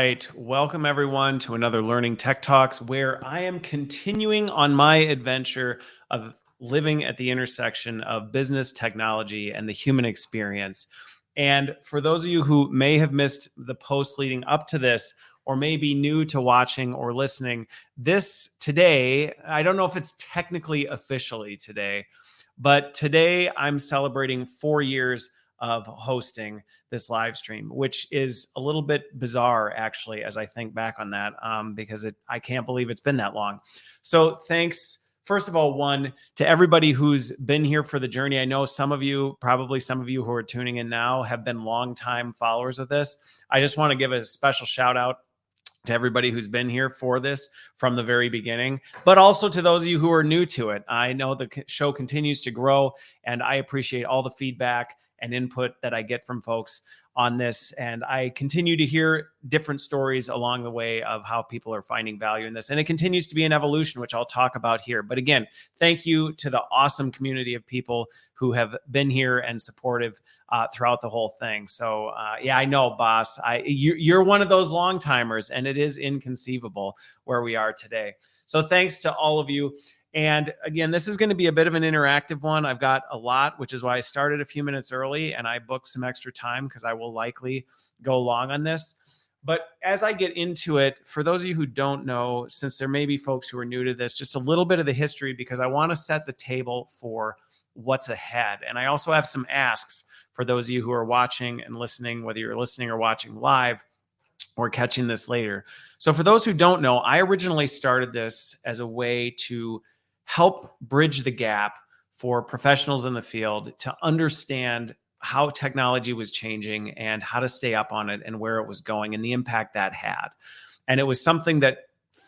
right. Welcome everyone to another Learning Tech Talks, where I am continuing on my adventure of living at the intersection of business, technology, and the human experience. And for those of you who may have missed the post leading up to this, or may be new to watching or listening, this today, I don't know if it's technically officially today, but today I'm celebrating 4 years of hosting this live stream, which is a little bit bizarre, actually, as I think back on that, because I can't believe it's been that long. So thanks, first of all, one, to everybody who's been here for the journey. I know some of you, probably some of you who are tuning in now, have been longtime followers of this. I just want to give a special shout out to everybody who's been here for this from the very beginning, but also to those of you who are new to it. I know the show continues to grow, and I appreciate all the feedback and input that I get from folks on this. And I continue to hear different stories along the way of how people are finding value in this. And it continues to be an evolution, which I'll talk about here. But again, thank you to the awesome community of people who have been here and supportive throughout the whole thing. So yeah, I know, boss, you're one of those long timers, and it is inconceivable where we are today. So thanks to all of you. And again, this is going to be a bit of an interactive one. I've got a lot, which is why I started a few minutes early and I booked some extra time because I will likely go long on this. But as I get into it, for those of you who don't know, since there may be folks who are new to this, just a little bit of the history, because I want to set the table for what's ahead. And I also have some asks for those of you who are watching and listening, whether you're listening or watching live or catching this later. So for those who don't know, I originally started this as a way to help bridge the gap for professionals in the field to understand how technology was changing and how to stay up on it and where it was going and the impact that had. And it was something that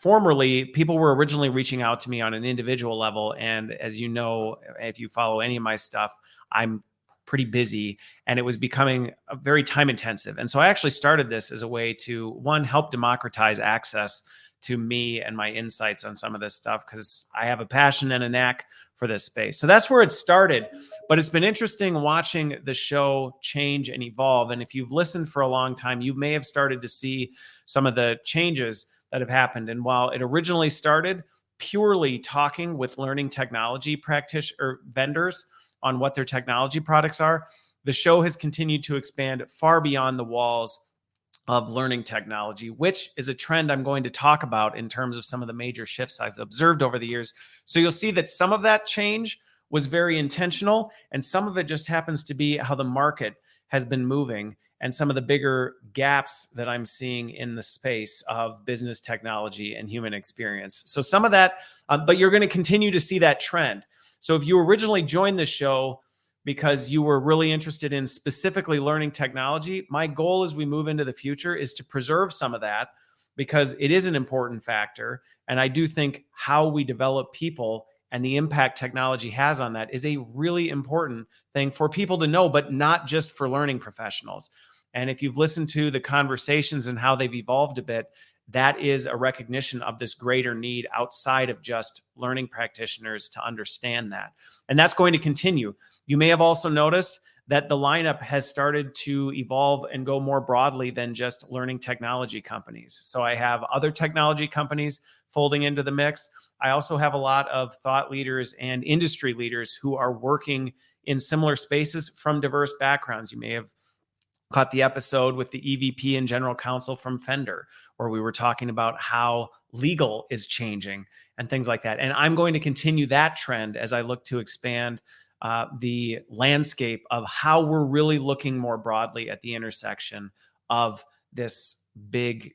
formerly people were originally reaching out to me on an individual level. And as you know, if you follow any of my stuff, I'm pretty busy and it was becoming very time intensive. And so I actually started this as a way to, one, help democratize access to me and my insights on some of this stuff, because I have a passion and a knack for this space. So that's where it started. But it's been interesting watching the show change and evolve. And if you've listened for a long time, you may have started to see some of the changes that have happened. And while it originally started purely talking with learning technology practitioners or vendors on what their technology products are, the show has continued to expand far beyond the walls of learning technology, which is a trend I'm going to talk about in terms of some of the major shifts I've observed over the years. So you'll see that some of that change was very intentional, and some of it just happens to be how the market has been moving and some of the bigger gaps that I'm seeing in the space of business technology and human experience. So some of that, but you're going to continue to see that trend. So if you originally joined the show because you were really interested in specifically learning technology, my goal as we move into the future is to preserve some of that, because it is an important factor. And I do think how we develop people and the impact technology has on that is a really important thing for people to know, but not just for learning professionals. And if you've listened to the conversations and how they've evolved a bit, that is a recognition of this greater need outside of just learning practitioners to understand that. And that's going to continue. You may have also noticed that the lineup has started to evolve and go more broadly than just learning technology companies. So I have other technology companies folding into the mix. I also have a lot of thought leaders and industry leaders who are working in similar spaces from diverse backgrounds. You may have caught the episode with the EVP and general counsel from Fender, where we were talking about how legal is changing and things like that. And I'm going to continue that trend as I look to expand the landscape of how we're really looking more broadly at the intersection of this big,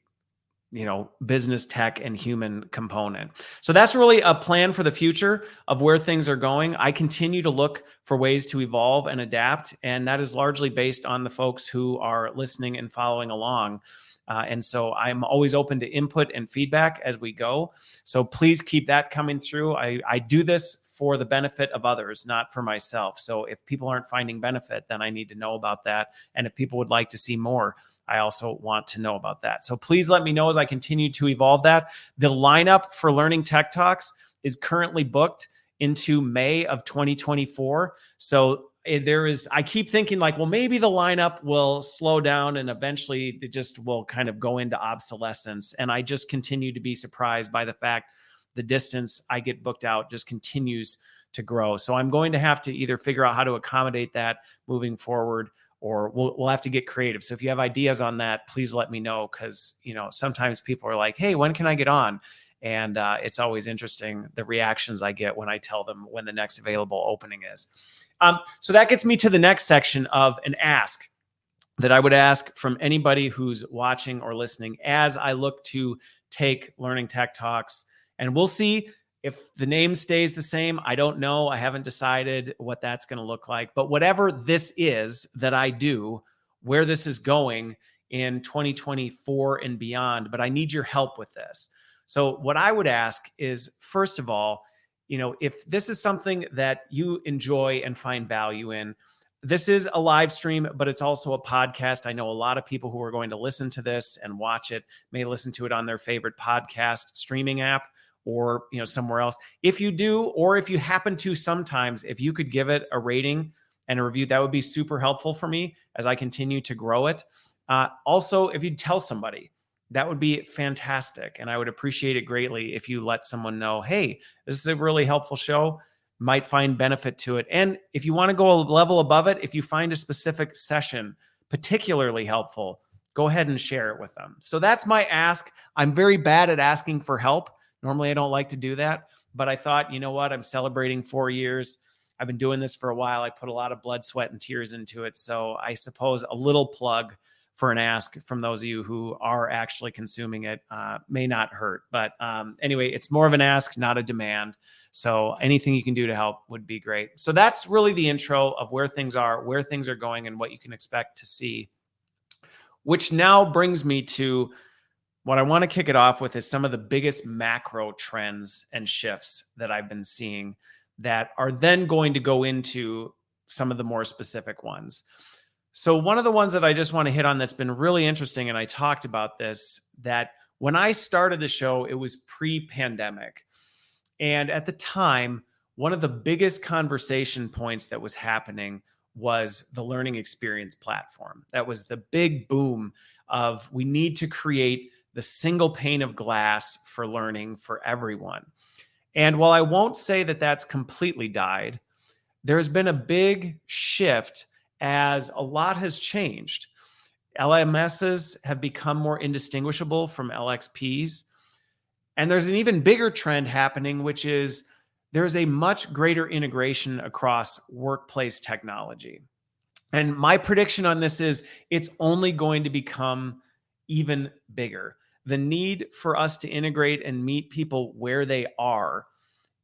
business tech and human component. So that's really a plan for the future of where things are going. I continue to look for ways to evolve and adapt, and that is largely based on the folks who are listening and following along. And so I'm always open to input and feedback as we go. So please keep that coming through. I do this for the benefit of others, not for myself. So if people aren't finding benefit, then I need to know about that. And if people would like to see more, I also want to know about that. So please let me know as I continue to evolve that. The lineup for Learning Tech Talks is currently booked into May of 2024. So I keep thinking like, well, maybe the lineup will slow down and eventually it just will kind of go into obsolescence. And I just continue to be surprised by the fact the distance I get booked out just continues to grow. So I'm going to have to either figure out how to accommodate that moving forward, or we'll have to get creative. So if you have ideas on that, please let me know. Cause sometimes people are like, hey, when can I get on? And it's always interesting the reactions I get when I tell them when the next available opening is. So that gets me to the next section of an ask that I would ask from anybody who's watching or listening as I look to take Learning Tech Talks. And we'll see if the name stays the same. I don't know. I haven't decided what that's going to look like. But whatever this is that I do, where this is going in 2024 and beyond, but I need your help with this. So what I would ask is, first of all, if this is something that you enjoy and find value in, this is a live stream, but it's also a podcast. I know a lot of people who are going to listen to this and watch it may listen to it on their favorite podcast streaming app or somewhere else. If you do, or if you happen to sometimes, if you could give it a rating and a review, that would be super helpful for me as I continue to grow it. Also, if you'd tell somebody, that would be fantastic. And I would appreciate it greatly if you let someone know, hey, this is a really helpful show, might find benefit to it. And if you want to go a level above it, if you find a specific session particularly helpful, go ahead and share it with them. So that's my ask. I'm very bad at asking for help. Normally, I don't like to do that, but I thought, you know what? I'm celebrating 4 years. I've been doing this for a while. I put a lot of blood, sweat, and tears into it. So I suppose a little plug for an ask from those of you who are actually consuming it may not hurt. But anyway, it's more of an ask, not a demand. So anything you can do to help would be great. So that's really the intro of where things are going, and what you can expect to see. Which now brings me to what I want to kick it off with is some of the biggest macro trends and shifts that I've been seeing that are then going to go into some of the more specific ones. So one of the ones that I just want to hit on that's been really interesting, and I talked about this, that when I started the show, it was pre-pandemic. And at the time, one of the biggest conversation points that was happening was the learning experience platform. That was the big boom of we need to create the single pane of glass for learning for everyone. And while I won't say that that's completely died, there's been a big shift as a lot has changed. LMSs have become more indistinguishable from LXPs. And there's an even bigger trend happening, which is there's a much greater integration across workplace technology. And my prediction on this is it's only going to become even bigger. The need for us to integrate and meet people where they are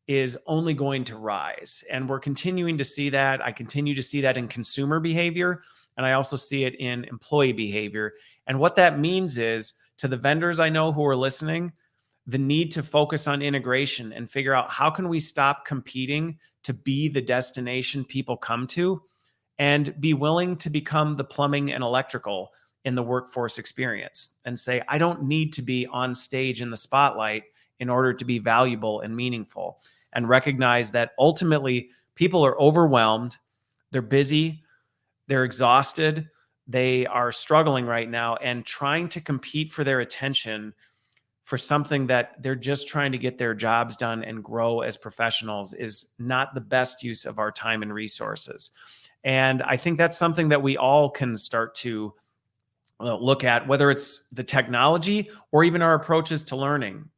is only going to rise. And we're continuing to see that. I continue to see that in consumer behavior, and I also see it in employee behavior. And what that means is, to the vendors I know who are listening, the need to focus on integration and figure out how can we stop competing to be the destination people come to, and be willing to become the plumbing and electrical in the workforce experience, and say, I don't need to be on stage in the spotlight in order to be valuable and meaningful, and recognize that ultimately people are overwhelmed, they're busy, they're exhausted, they are struggling right now, and trying to compete for their attention for something that they're just trying to get their jobs done and grow as professionals is not the best use of our time and resources. And I think that's something that we all can start to look at, whether it's the technology or even our approaches to learning.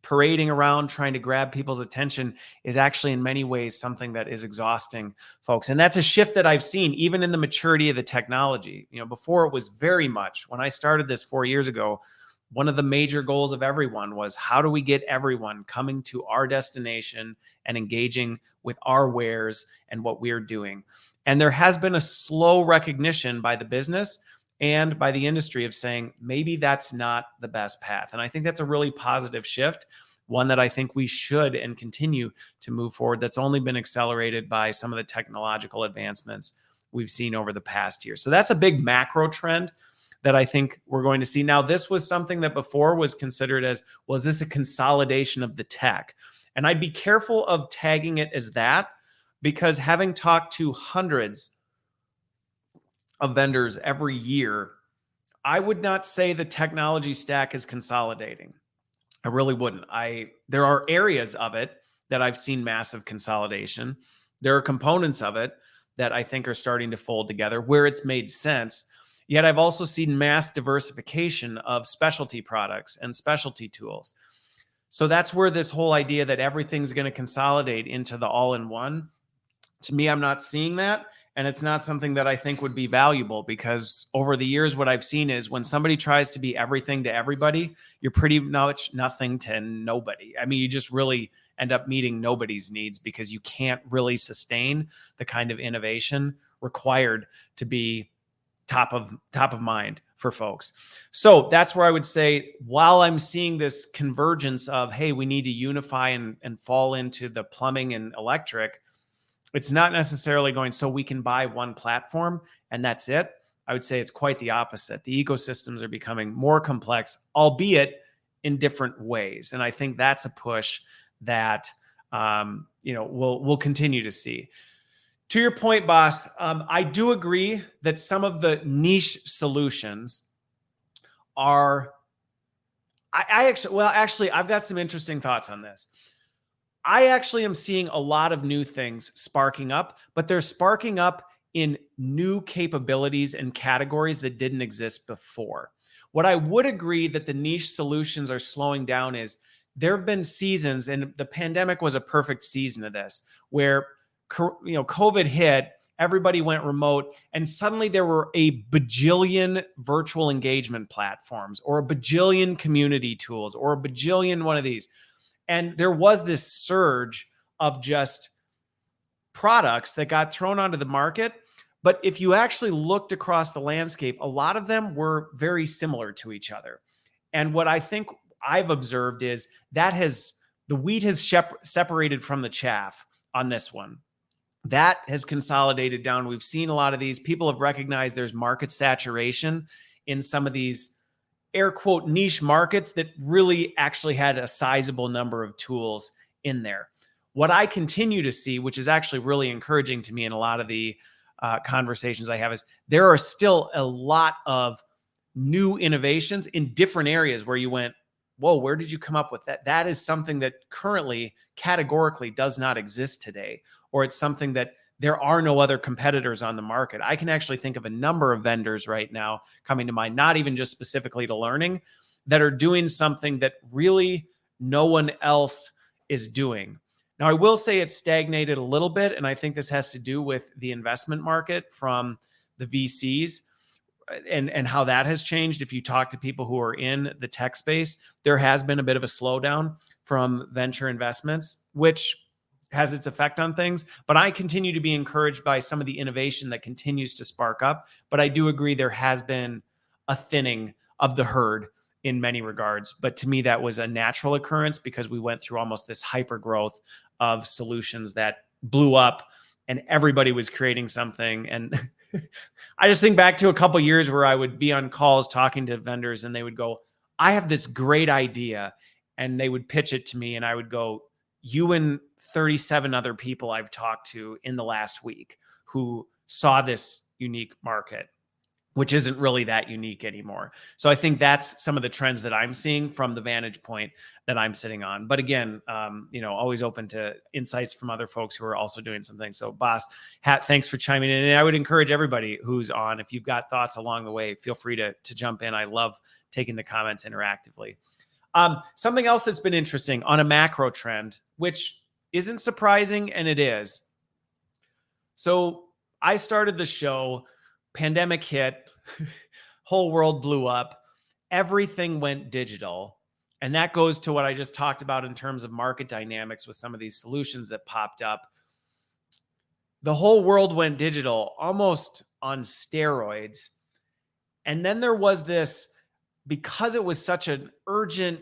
Parading around trying to grab people's attention is actually in many ways something that is exhausting, folks. And that's a shift that I've seen even in the maturity of the technology. Before it was very much, when I started this 4 years ago, one of the major goals of everyone was, how do we get everyone coming to our destination and engaging with our wares and what we're doing? And there has been a slow recognition by the business and by the industry of saying, maybe that's not the best path. And I think that's a really positive shift, one that I think we should and continue to move forward. That's only been accelerated by some of the technological advancements we've seen over the past year. So that's a big macro trend that I think we're going to see. Now, this was something that before was considered as, was this a consolidation of the tech? And I'd be careful of tagging it as that, because having talked to hundreds of vendors every year, I would not say the technology stack is consolidating. I really wouldn't. There are areas of it that I've seen massive consolidation. There are components of it that I think are starting to fold together where it's made sense. Yet I've also seen mass diversification of specialty products and specialty tools. So that's where this whole idea that everything's going to consolidate into the all-in-one, to me, I'm not seeing that. And it's not something that I think would be valuable, because over the years, what I've seen is when somebody tries to be everything to everybody, you're pretty much nothing to nobody. I mean, you just really end up meeting nobody's needs because you can't really sustain the kind of innovation required to be top of mind for folks. So that's where I would say, while I'm seeing this convergence of, hey, we need to unify and fall into the plumbing and electric, it's not necessarily going so we can buy one platform and that's it. I would say it's quite the opposite. The ecosystems are becoming more complex, albeit in different ways. And I think that's a push that we'll continue to see. To your point, boss, I do agree that some of the niche solutions are. Actually, I've got some interesting thoughts on this. I actually am seeing a lot of new things sparking up, but they're sparking up in new capabilities and categories that didn't exist before. What I would agree that the niche solutions are slowing down is there have been seasons, and the pandemic was a perfect season of this, where COVID hit, everybody went remote, and suddenly there were a bajillion virtual engagement platforms or a bajillion community tools or a bajillion one of these. And there was this surge of just products that got thrown onto the market. But if you actually looked across the landscape, a lot of them were very similar to each other. And what I think I've observed is that the wheat has separated from the chaff on this one. That has consolidated down. We've seen a lot of these. People have recognized there's market saturation in some of these air quote niche markets that really actually had a sizable number of tools in there. What I continue to see, which is actually really encouraging to me in a lot of the conversations I have, is there are still a lot of new innovations in different areas where you went, whoa, where did you come up with that? That is something that currently categorically does not exist today, or it's something that there are no other competitors on the market. I can actually think of a number of vendors right now coming to mind, not even just specifically to learning, that are doing something that really no one else is doing. Now, I will say it's stagnated a little bit, and I think this has to do with the investment market from the VCs and how that has changed. If you talk to people who are in the tech space, there has been a bit of a slowdown from venture investments, which has its effect on things. But I continue to be encouraged by some of the innovation that continues to spark up. But I do agree there has been a thinning of the herd in many regards. But to me, that was a natural occurrence because we went through almost this hyper growth of solutions that blew up and everybody was creating something. And I just think back to a couple of years where I would be on calls talking to vendors and they would go, I have this great idea. And they would pitch it to me and I would go, you and 37 other people I've talked to in the last week who saw this unique market, which isn't really that unique anymore. So I think that's some of the trends that I'm seeing from the vantage point that I'm sitting on. But again, always open to insights from other folks who are also doing something. So boss, thanks for chiming in. And I would encourage everybody who's on, if you've got thoughts along the way, feel free to jump in. I love taking the comments interactively. Something else that's been interesting on a macro trend, which isn't surprising, and it is. So I started the show, pandemic hit, whole world blew up, everything went digital. And that goes to what I just talked about in terms of market dynamics with some of these solutions that popped up. The whole world went digital, almost on steroids. And then there was this, because it was such an urgent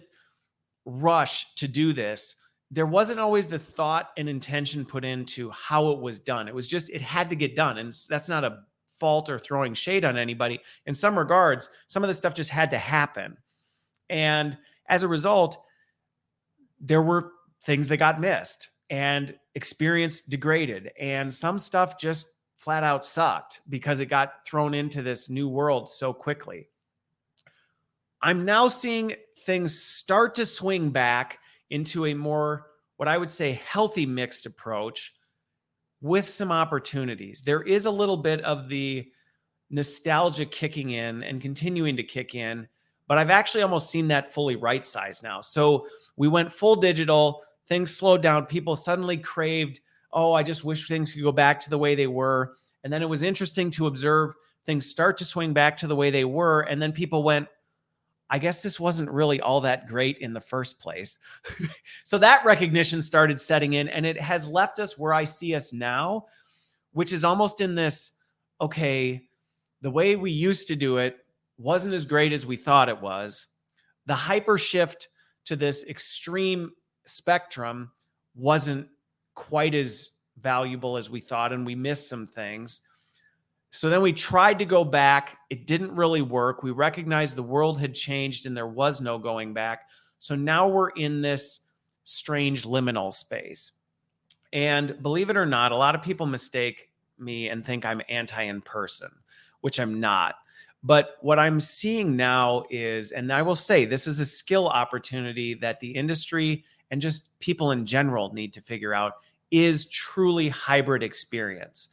rush to do this, there wasn't always the thought and intention put into how it was done. It was just, it had to get done. And that's not a fault or throwing shade on anybody. In some regards, some of this stuff just had to happen. And as a result, there were things that got missed. and experience degraded. And some stuff just flat out sucked because it got thrown into this new world so quickly. I'm now seeing things start to swing back into a more, what I would say, healthy mixed approach with some opportunities. There is a little bit of the nostalgia kicking in and continuing to kick in, but I've actually almost seen that fully right size now. So we went full digital, things slowed down. People suddenly craved, oh, I just wish things could go back to the way they were. And then it was interesting to observe things start to swing back to the way they were. And then people went, I guess this wasn't really all that great in the first place. So that recognition started setting in, and it has left us where I see us now, which is almost in this, okay, the way we used to do it wasn't as great as we thought it was. The hyper shift to this extreme spectrum wasn't quite as valuable as we thought, and we missed some things. So then we tried to go back. It didn't really work. We recognized the world had changed and there was no going back. So now we're in this strange liminal space. And believe it or not, a lot of people mistake me and think I'm anti-in-person, which I'm not. But what I'm seeing now is, and I will say this is a skill opportunity that the industry and just people in general need to figure out, is truly hybrid experience.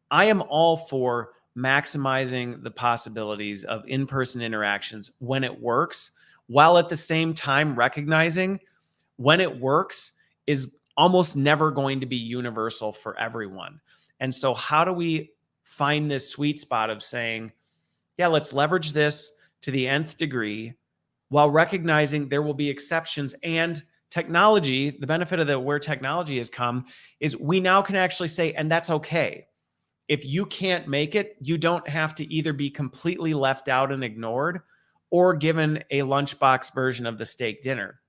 I am all for maximizing the possibilities of in-person interactions when it works, while at the same time recognizing when it works is almost never going to be universal for everyone. And so how do we find this sweet spot of saying, yeah, let's leverage this to the nth degree while recognizing there will be exceptions. And technology, the benefit of where technology has come is we now can actually say, and that's okay. If you can't make it, you don't have to either be completely left out and ignored or given a lunchbox version of the steak dinner.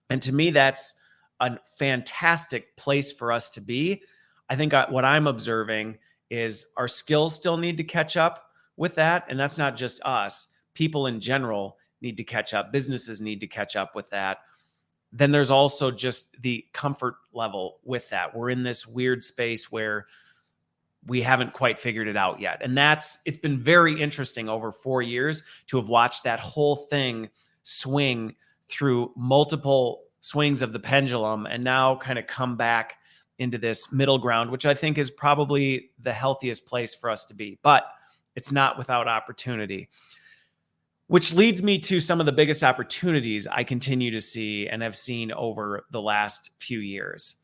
And to me, that's a fantastic place for us to be. I think what I'm observing is our skills still need to catch up with that. And that's not just us. People in general need to catch up. Businesses need to catch up with that. Then there's also just the comfort level with that. We're in this weird space where we haven't quite figured it out yet. And it's been very interesting over 4 years to have watched that whole thing swing through multiple swings of the pendulum and now kind of come back into this middle ground, which I think is probably the healthiest place for us to be. But it's not without opportunity, which leads me to some of the biggest opportunities I continue to see and have seen over the last few years.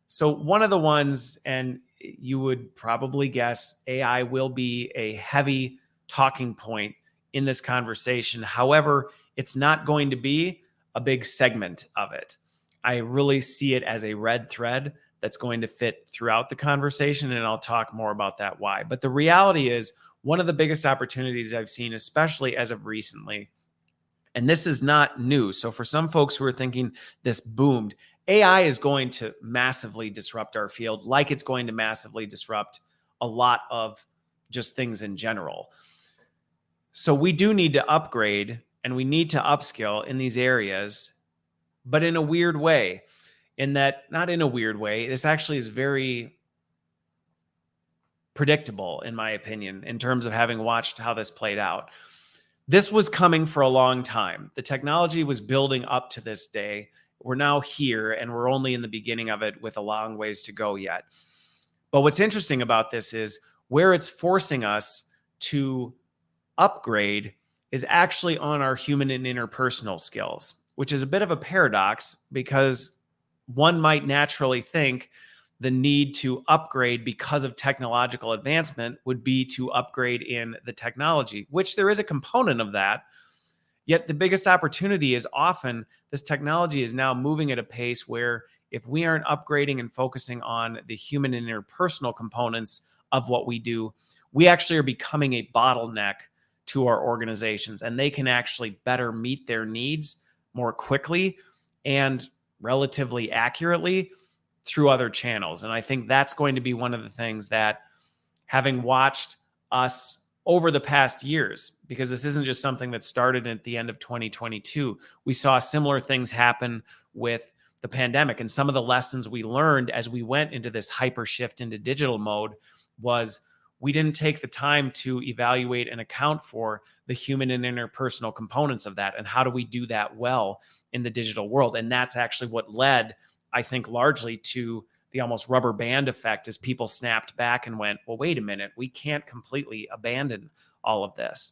So one of the ones, and you would probably guess AI will be a heavy talking point in this conversation. However, it's not going to be a big segment of it. I really see it as a red thread that's going to fit throughout the conversation, and I'll talk more about that why. But the reality is, one of the biggest opportunities I've seen, especially as of recently, and this is not new. So for some folks who are thinking this boomed, AI is going to massively disrupt our field, like it's going to massively disrupt a lot of just things in general. So we do need to upgrade and we need to upskill in these areas, but in a weird way. Not in a weird way, this actually is very predictable, in my opinion, in terms of having watched how this played out. This was coming for a long time. The technology was building up to this day. We're now here and we're only in the beginning of it with a long ways to go yet. But what's interesting about this is where it's forcing us to upgrade is actually on our human and interpersonal skills, which is a bit of a paradox because one might naturally think the need to upgrade because of technological advancement would be to upgrade in the technology, which there is a component of that. Yet the biggest opportunity is often this technology is now moving at a pace where if we aren't upgrading and focusing on the human and interpersonal components of what we do, we actually are becoming a bottleneck to our organizations, and they can actually better meet their needs more quickly and relatively accurately through other channels. And I think that's going to be one of the things that, having watched us over the past years, because this isn't just something that started at the end of 2022, we saw similar things happen with the pandemic. And some of the lessons we learned as we went into this hyper shift into digital mode was we didn't take the time to evaluate and account for the human and interpersonal components of that. And how do we do that well in the digital world? And that's actually what led, I think, largely to the almost rubber band effect as people snapped back and went, well, wait a minute, we can't completely abandon all of this.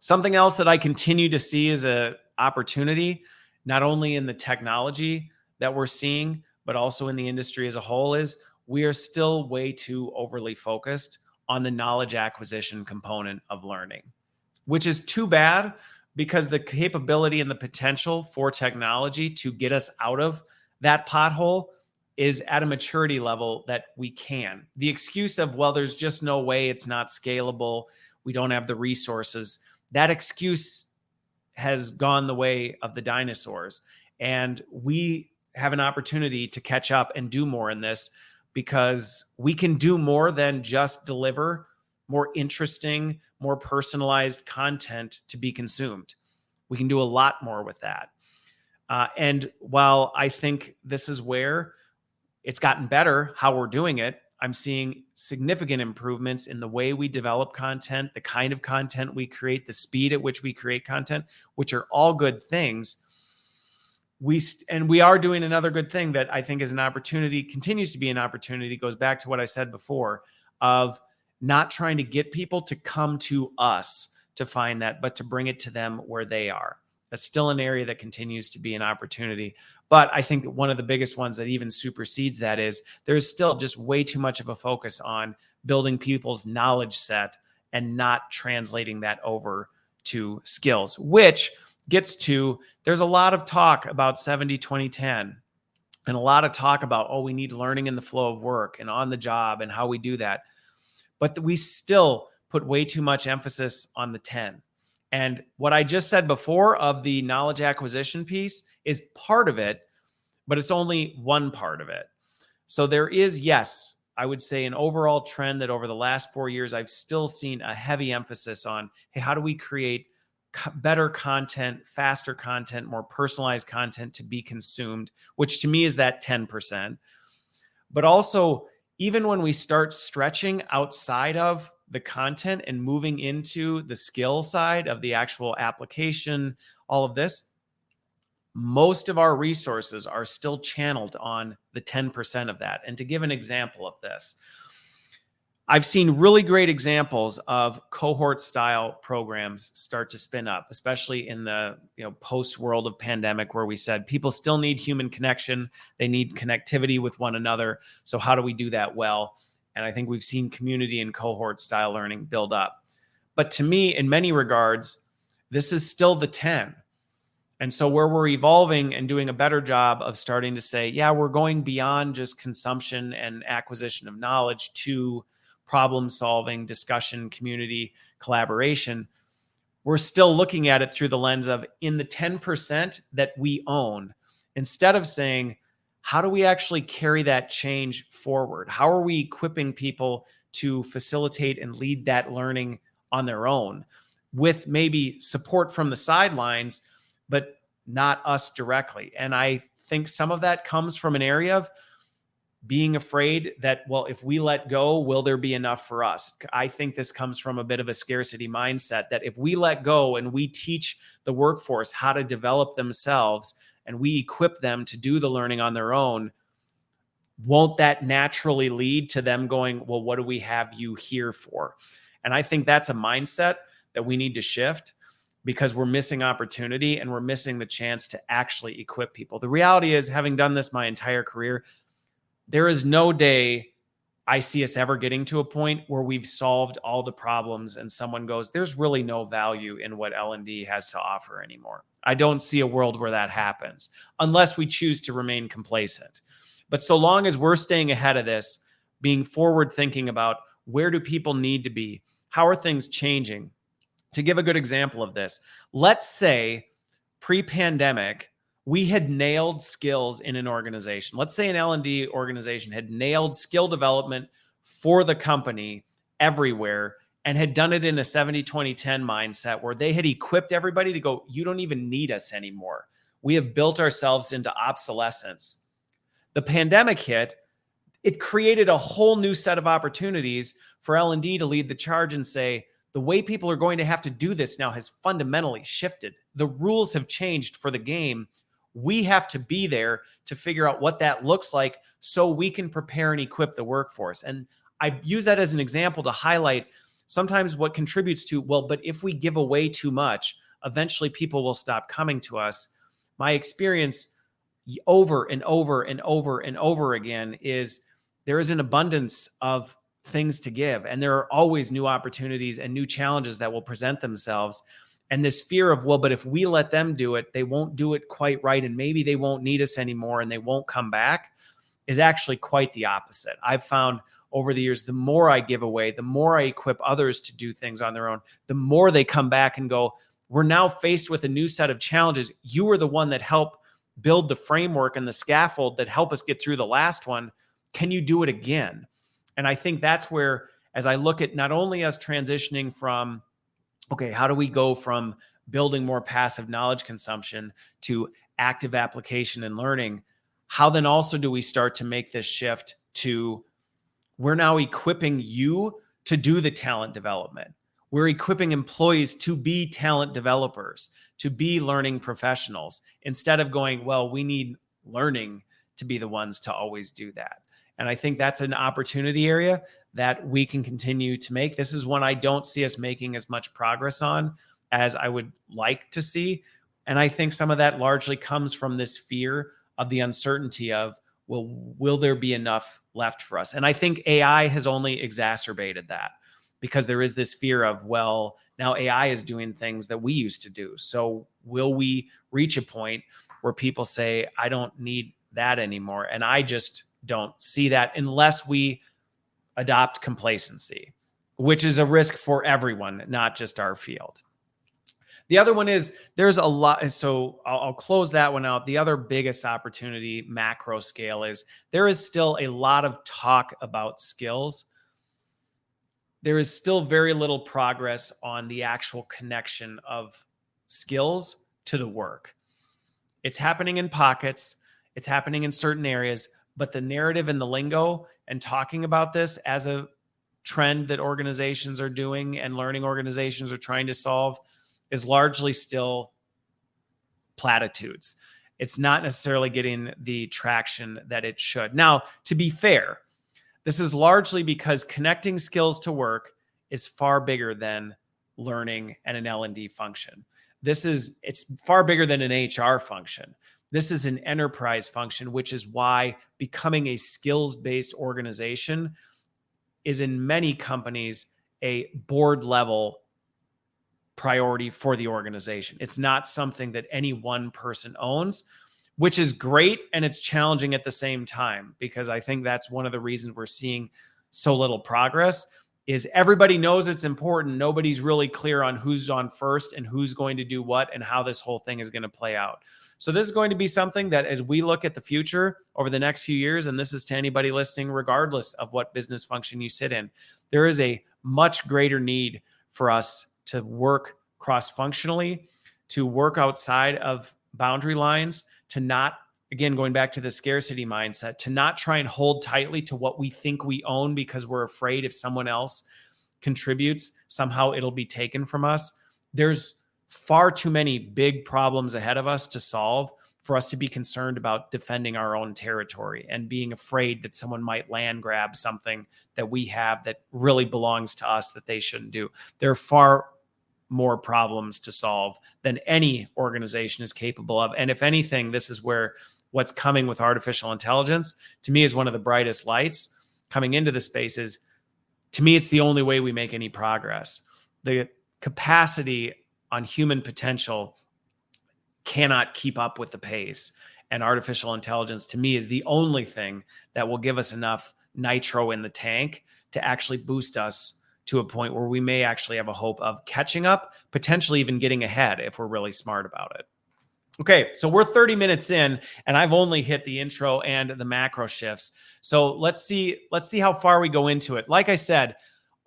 Something else that I continue to see as an opportunity, not only in the technology that we're seeing, but also in the industry as a whole, is we are still way too overly focused on the knowledge acquisition component of learning, which is too bad because the capability and the potential for technology to get us out of that pothole is at a maturity level that we can. The excuse of, well, there's just no way, it's not scalable, we don't have the resources, that excuse has gone the way of the dinosaurs. And we have an opportunity to catch up and do more in this, because we can do more than just deliver more interesting, more personalized content to be consumed. We can do a lot more with that. And while I think this is where it's gotten better, how we're doing it, I'm seeing significant improvements in the way we develop content, the kind of content we create, the speed at which we create content, which are all good things. We are doing another good thing that I think is an opportunity, continues to be an opportunity, goes back to what I said before, of not trying to get people to come to us to find that, but to bring it to them where they are. That's still an area that continues to be an opportunity. But I think one of the biggest ones that even supersedes that is there's still just way too much of a focus on building people's knowledge set and not translating that over to skills, which gets to, there's a lot of talk about 70-20-10 and a lot of talk about, oh, we need learning in the flow of work and on the job and how we do that. But we still put way too much emphasis on the 10. And what I just said before of the knowledge acquisition piece is part of it, but it's only one part of it. So there is, yes, I would say an overall trend that over the last 4 years, I've still seen a heavy emphasis on, hey, how do we create better content, faster content, more personalized content to be consumed, which to me is that 10%. But also, even when we start stretching outside of the content and moving into the skill side of the actual application, all of this, most of our resources are still channeled on the 10% of that. And to give an example of this, I've seen really great examples of cohort style programs start to spin up, especially in the post world of pandemic, where we said people still need human connection. They need connectivity with one another. So how do we do that well? And I think we've seen community and cohort style learning build up. But to me, in many regards, this is still the 10. And so where we're evolving and doing a better job of starting to say, yeah, we're going beyond just consumption and acquisition of knowledge to problem solving, discussion, community, collaboration, we're still looking at it through the lens of in the 10% that we own, instead of saying, how do we actually carry that change forward? How are we equipping people to facilitate and lead that learning on their own with maybe support from the sidelines, but not us directly? And I think some of that comes from an area of being afraid that, well, if we let go, will there be enough for us? I think this comes from a bit of a scarcity mindset that if we let go and we teach the workforce how to develop themselves and we equip them to do the learning on their own, won't that naturally lead to them going, well, what do we have you here for? And I think that's a mindset that we need to shift, because we're missing opportunity and we're missing the chance to actually equip people. The reality is, having done this my entire career, there is no day I see us ever getting to a point where we've solved all the problems and someone goes, there's really no value in what L&D has to offer anymore. I don't see a world where that happens unless we choose to remain complacent. But so long as we're staying ahead of this, being forward thinking about where do people need to be? How are things changing? To give a good example of this, let's say pre-pandemic, we had nailed skills in an organization. Let's say an L&D organization had nailed skill development for the company everywhere and had done it in a 70-20-10 mindset where they had equipped everybody to go, you don't even need us anymore. we have built ourselves into obsolescence. The pandemic hit, it created a whole new set of opportunities for L&D to lead the charge and say, the way people are going to have to do this now has fundamentally shifted. The rules have changed for the game. We have to be there to figure out what that looks like so we can prepare and equip the workforce. And I use that as an example to highlight sometimes what contributes to, well, but if we give away too much, eventually people will stop coming to us. My experience over and over and over and over again is there is an abundance of things to give, and there are always new opportunities and new challenges that will present themselves. And this fear of, well, but if we let them do it, they won't do it quite right, and maybe they won't need us anymore and they won't come back, is actually quite the opposite. I've found over the years, the more I give away, the more I equip others to do things on their own, the more they come back and go, we're now faced with a new set of challenges. You were the one that helped build the framework and the scaffold that helped us get through the last one. Can you do it again? And I think that's where, as I look at not only us transitioning from, okay, how do we go from building more passive knowledge consumption to active application and learning? How then also do we start to make this shift to, we're now equipping you to do the talent development. We're equipping employees to be talent developers, to be learning professionals, instead of going, well, we need learning to be the ones to always do that. And I think that's an opportunity area that we can continue to make. This is one I don't see us making as much progress on as I would like to see. And I think some of that largely comes from this fear of the uncertainty of, well, will there be enough left for us? And I think AI has only exacerbated that, because there is this fear of, well, now AI is doing things that we used to do. So will we reach a point where people say, I don't need that anymore? And I just don't see that unless we adopt complacency, which is a risk for everyone, not just our field. The other one is there's a lot. So I'll close that one out. The other biggest opportunity, macro scale, is there is still a lot of talk about skills. There is still very little progress on the actual connection of skills to the work. It's happening in pockets. It's happening in certain areas, but the narrative and the lingo and talking about this as a trend that organizations are doing and learning organizations are trying to solve is largely still platitudes. It's not necessarily getting the traction that it should. Now, to be fair, this is largely because connecting skills to work is far bigger than learning and an L&D function. It's far bigger than an HR function. This is an enterprise function, which is why becoming a skills-based organization is in many companies a board level priority for the organization. It's not something that any one person owns, which is great, and it's challenging at the same time, because I think that's one of the reasons we're seeing so little progress is everybody knows it's important. Nobody's really clear on who's on first and who's going to do what and how this whole thing is going to play out. So this is going to be something that, as we look at the future over the next few years, and this is to anybody listening, regardless of what business function you sit in, there is a much greater need for us to work cross-functionally, to work outside of boundary lines, to not, again, going back to the scarcity mindset, to not try and hold tightly to what we think we own because we're afraid if someone else contributes, somehow it'll be taken from us. There's far too many big problems ahead of us to solve for us to be concerned about defending our own territory and being afraid that someone might land grab something that we have that really belongs to us that they shouldn't do. There are far more problems to solve than any organization is capable of. And if anything, this is where what's coming with artificial intelligence, to me, is one of the brightest lights coming into the spaces. To me, it's the only way we make any progress. The capacity on human potential cannot keep up with the pace. And artificial intelligence, to me, is the only thing that will give us enough nitro in the tank to actually boost us to a point where we may actually have a hope of catching up, potentially even getting ahead if we're really smart about it. Okay, so we're 30 minutes in, and I've only hit the intro and the macro shifts. So let's see how far we go into it. Like I said,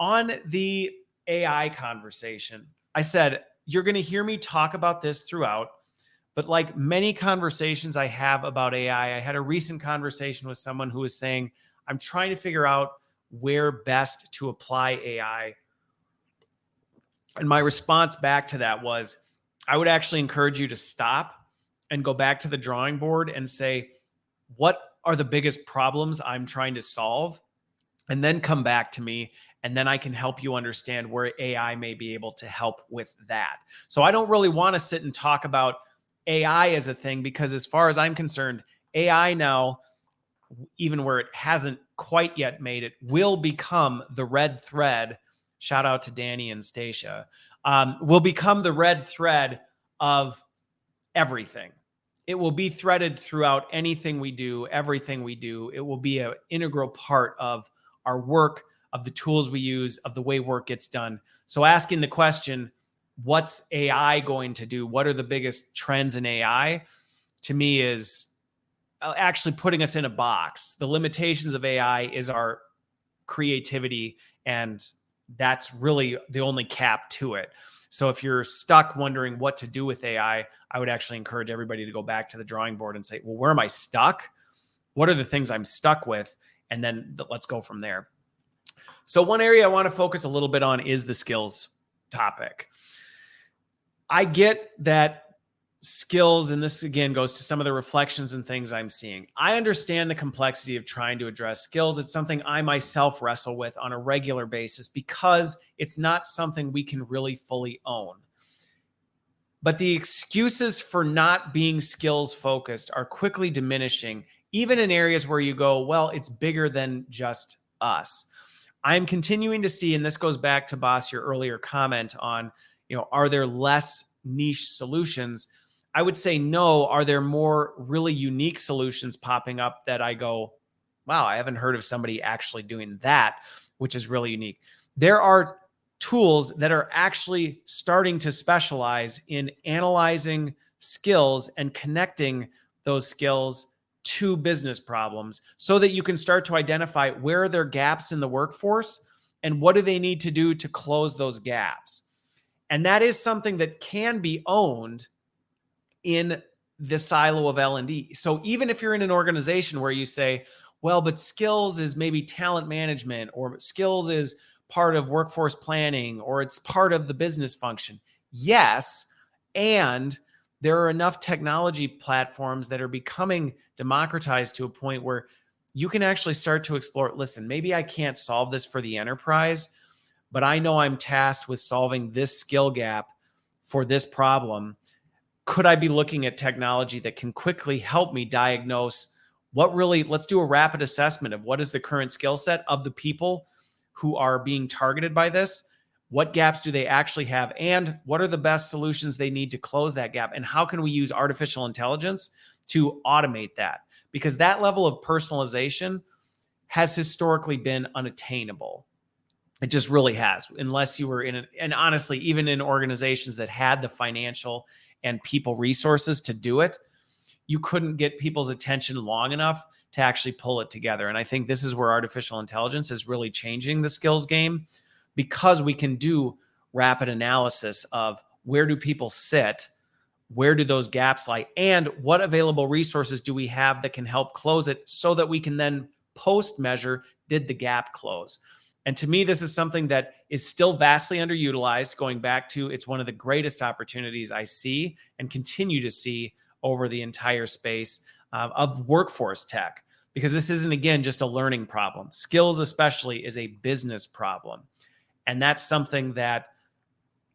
on the AI conversation, I said, you're going to hear me talk about this throughout, But like many conversations I have about AI, I had a recent conversation with someone who was saying, I'm trying to figure out where best to apply AI. And my response back to that was, I would actually encourage you to stop and go back to the drawing board and say, what are the biggest problems I'm trying to solve? And then come back to me, and then I can help you understand where AI may be able to help with that. So I don't really want to sit and talk about AI as a thing, because as far as I'm concerned, AI now, even where it hasn't quite yet made it, will become the red thread. Shout out to Danny and Stacia. Will become the red thread of everything. It will be threaded throughout anything we do, everything we do. It will be an integral part of our work, of the tools we use, of the way work gets done. So asking the question, what's AI going to do? What are the biggest trends in AI? To me is actually putting us in a box. The limitations of AI is our creativity, and that's really the only cap to it. So if you're stuck wondering what to do with AI, I would actually encourage everybody to go back to the drawing board and say, well, where am I stuck? What are the things I'm stuck with? And then let's go from there. So one area I want to focus a little bit on is the skills topic. I get that skills, and this again goes to some of the reflections and things I'm seeing. I understand the complexity of trying to address skills. It's something I myself wrestle with on a regular basis because it's not something we can really fully own. But the excuses for not being skills focused are quickly diminishing, even in areas where you go, well, it's bigger than just us. I'm continuing to see, and this goes back to Boss, your earlier comment on, are there less niche solutions? I would say no. Are there more really unique solutions popping up that I go, wow, I haven't heard of somebody actually doing that, which is really unique. There are tools that are actually starting to specialize in analyzing skills and connecting those skills to business problems so that you can start to identify where are there gaps in the workforce and what do they need to do to close those gaps. And that is something that can be owned in the silo of L&D. So even if you're in an organization where you say, well, but skills is maybe talent management, or skills is part of workforce planning, or it's part of the business function. Yes. And there are enough technology platforms that are becoming democratized to a point where you can actually start to explore, listen, maybe I can't solve this for the enterprise, but I know I'm tasked with solving this skill gap for this problem. Could I be looking at technology that can quickly help me diagnose let's do a rapid assessment of what is the current skill set of the people who are being targeted by this? What gaps do they actually have? And what are the best solutions they need to close that gap? And how can we use artificial intelligence to automate that? Because that level of personalization has historically been unattainable. It just really has, unless you were and honestly, even in organizations that had the financial and people resources to do it, you couldn't get people's attention long enough to actually pull it together. And I think this is where artificial intelligence is really changing the skills game, because we can do rapid analysis of where do people sit, where do those gaps lie, and what available resources do we have that can help close it so that we can then post measure, did the gap close? And to me, this is something that is still vastly underutilized, going back to it's one of the greatest opportunities I see and continue to see over the entire space of workforce tech, because this isn't, again, just a learning problem. Skills especially is a business problem. And that's something that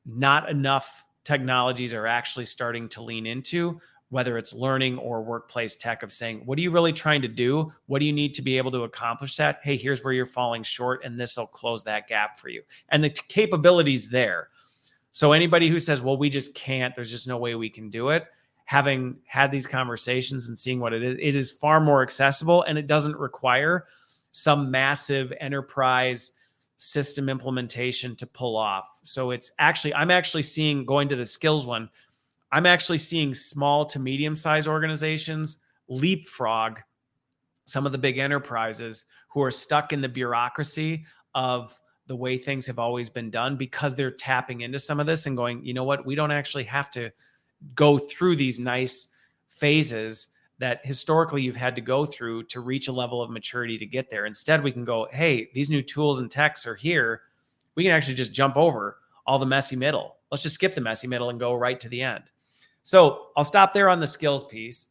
not enough technologies are actually starting to lean into, whether it's learning or workplace tech, of saying, what are you really trying to do? What do you need to be able to accomplish that? Hey, here's where you're falling short, and this will close that gap for you. And the capabilities there. So anybody who says, well, we just can't, there's just no way we can do it, having had these conversations and seeing what it is far more accessible, and it doesn't require some massive enterprise system implementation to pull off. So it's actually, I'm actually seeing, going to the skills one, I'm actually seeing small to medium-sized organizations leapfrog some of the big enterprises who are stuck in the bureaucracy of the way things have always been done, because they're tapping into some of this and going, you know what, we don't actually have to go through these nice phases that historically you've had to go through to reach a level of maturity to get there. Instead, we can go, hey, these new tools and techs are here. We can actually just jump over all the messy middle. Let's just skip the messy middle and go right to the end. So I'll stop there on the skills piece.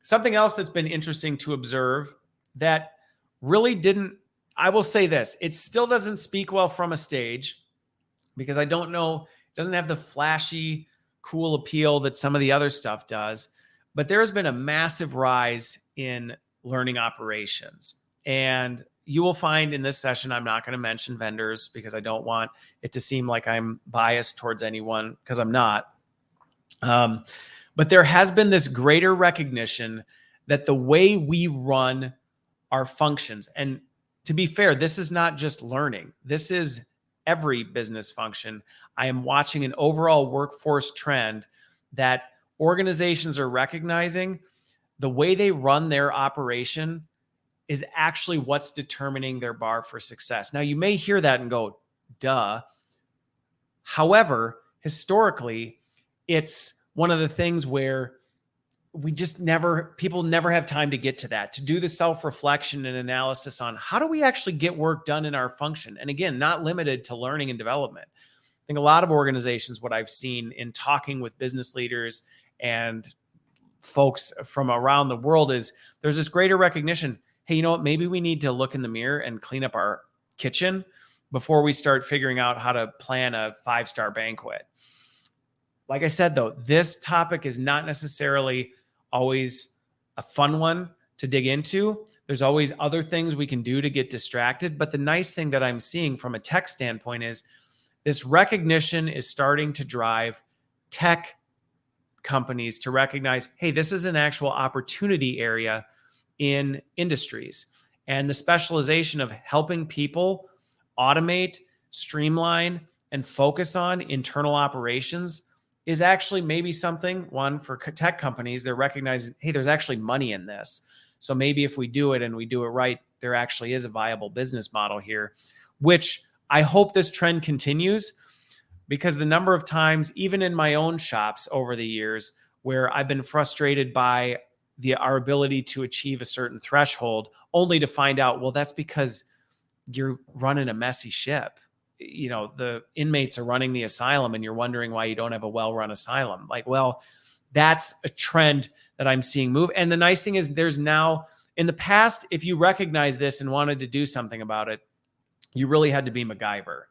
Something else that's been interesting to observe that really didn't, I will say this, it still doesn't speak well from a stage because I don't know, it doesn't have the flashy, cool appeal that some of the other stuff does. But there has been a massive rise in learning operations. And you will find in this session, I'm not going to mention vendors because I don't want it to seem like I'm biased towards anyone, because I'm not. But there has been this greater recognition that the way we run our functions, and to be fair, this is not just learning. This is every business function. I am watching an overall workforce trend that organizations are recognizing the way they run their operation is actually what's determining their bar for success. Now, you may hear that and go, duh. However, historically, it's one of the things where people never have time to get to that, to do the self-reflection and analysis on how do we actually get work done in our function? And again, not limited to learning and development. I think a lot of organizations, what I've seen in talking with business leaders and folks from around the world, is there's this greater recognition. Hey, you know what? Maybe we need to look in the mirror and clean up our kitchen before we start figuring out how to plan a 5-star banquet. Like I said, though, this topic is not necessarily always a fun one to dig into. There's always other things we can do to get distracted. But the nice thing that I'm seeing from a tech standpoint is this recognition is starting to drive tech companies to recognize, hey, this is an actual opportunity area in industries. And the specialization of helping people automate, streamline, and focus on internal operations is actually maybe something, one, for tech companies, they're recognizing, hey, there's actually money in this. So maybe if we do it and we do it right, there actually is a viable business model here, which I hope this trend continues, because the number of times, even in my own shops over the years, where I've been frustrated by our ability to achieve a certain threshold, only to find out, well, that's because you're running a messy ship. You know, the inmates are running the asylum and you're wondering why you don't have a well-run asylum. Like, well, that's a trend that I'm seeing move. And the nice thing is there's now, in the past, if you recognize this and wanted to do something about it, you really had to be MacGyver.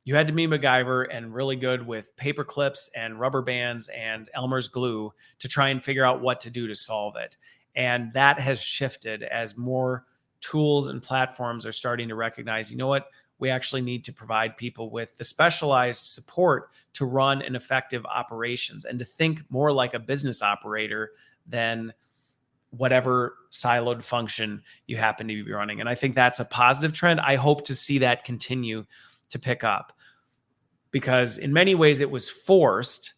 You had to be MacGyver and really good with paper clips and rubber bands and Elmer's glue to try and figure out what to do to solve it. And that has shifted as more tools and platforms are starting to recognize, you know what? We actually need to provide people with the specialized support to run an effective operations and to think more like a business operator than whatever siloed function you happen to be running. And I think that's a positive trend. I hope to see that continue to pick up, because in many ways it was forced.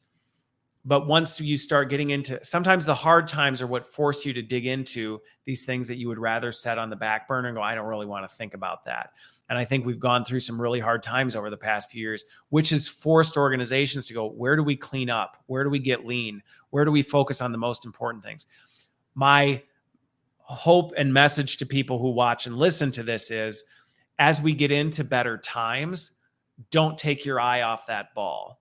But once you start getting into, sometimes the hard times are what force you to dig into these things that you would rather set on the back burner and go, I don't really want to think about that. And I think we've gone through some really hard times over the past few years, which has forced organizations to go, where do we clean up? Where do we get lean? Where do we focus on the most important things? My hope and message to people who watch and listen to this is, as we get into better times, don't take your eye off that ball.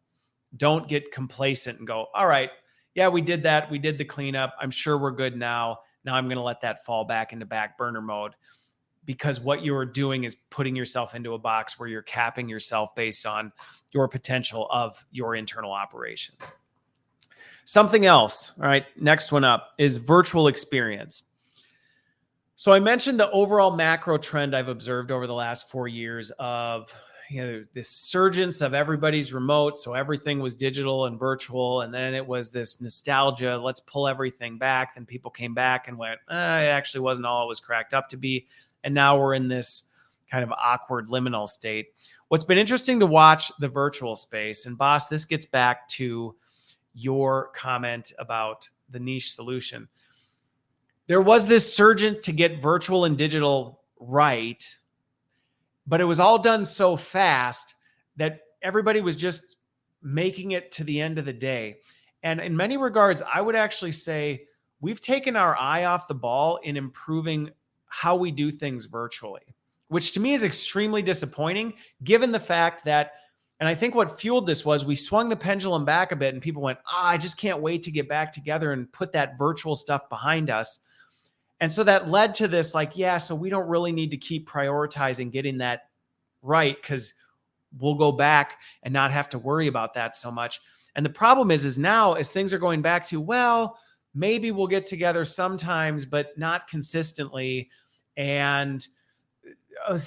Don't get complacent and go, all right, yeah, we did that. We did the cleanup. I'm sure we're good now. Now I'm going to let that fall back into back burner mode, because what you're doing is putting yourself into a box where you're capping yourself based on your potential of your internal operations. Something else, all right, next one up is virtual experience. So I mentioned the overall macro trend I've observed over the last 4 years of, you know, this surgence of everybody's remote. So everything was digital and virtual. And then it was this nostalgia. Let's pull everything back. And people came back and went, it actually wasn't all it was cracked up to be. And now we're in this kind of awkward liminal state. What's been interesting to watch the virtual space, and boss, this gets back to your comment about the niche solution. There was this surgent to get virtual and digital right, but it was all done so fast that everybody was just making it to the end of the day. And in many regards, I would actually say we've taken our eye off the ball in improving how we do things virtually, which to me is extremely disappointing given the fact that, and I think what fueled this was we swung the pendulum back a bit and people went, I just can't wait to get back together and put that virtual stuff behind us. And so that led to this like, yeah, so we don't really need to keep prioritizing getting that right because we'll go back and not have to worry about that so much. And the problem is now as things are going back to, well, maybe we'll get together sometimes, but not consistently. And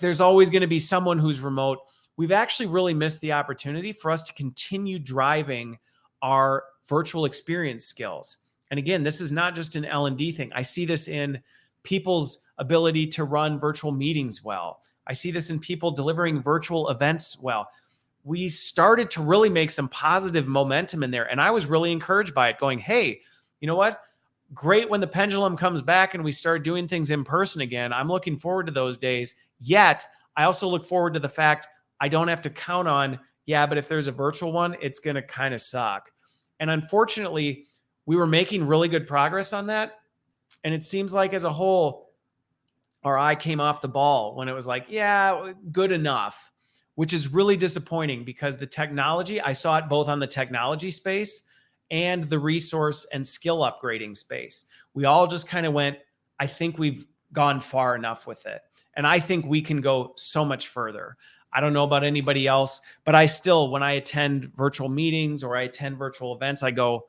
there's always going to be someone who's remote. We've actually really missed the opportunity for us to continue driving our virtual experience skills. And again, this is not just an L&D thing. I see this in people's ability to run virtual meetings well. I see this in people delivering virtual events well. We started to really make some positive momentum in there. And I was really encouraged by it, going, hey, you know what? Great when the pendulum comes back and we start doing things in person again. I'm looking forward to those days. Yet, I also look forward to the fact I don't have to count on, yeah, but if there's a virtual one, it's going to kind of suck. And unfortunately, we were making really good progress on that. And it seems like as a whole, our eye came off the ball when it was like, yeah, good enough, which is really disappointing because the technology, I saw it both on the technology space and the resource and skill upgrading space. We all just kind of went, I think we've gone far enough with it. And I think we can go so much further. I don't know about anybody else, but I still, when I attend virtual meetings or I attend virtual events, I go,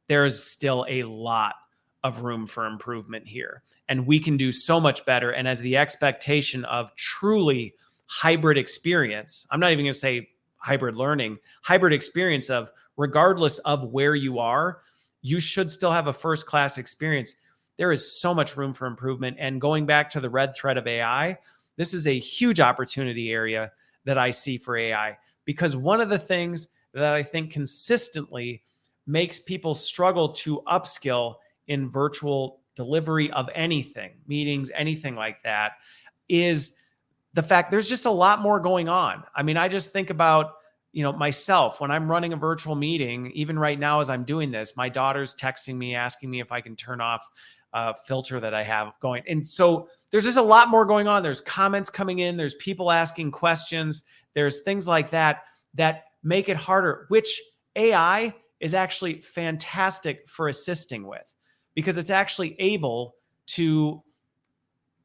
there's still a lot of room for improvement here. And we can do so much better. And as the expectation of truly hybrid experience, I'm not even going to say hybrid learning, hybrid experience of regardless of where you are, you should still have a first-class experience. There is so much room for improvement. And going back to the red thread of AI, this is a huge opportunity area that I see for AI, because one of the things that I think consistently makes people struggle to upskill in virtual delivery of anything, meetings, anything like that, is the fact there's just a lot more going on. I mean, I just think about, myself when I'm running a virtual meeting, even right now as I'm doing this, my daughter's texting me, asking me if I can turn off a filter that I have going. And so there's just a lot more going on. There's comments coming in, there's people asking questions, there's things like that make it harder, which AI is actually fantastic for assisting with, because it's actually able to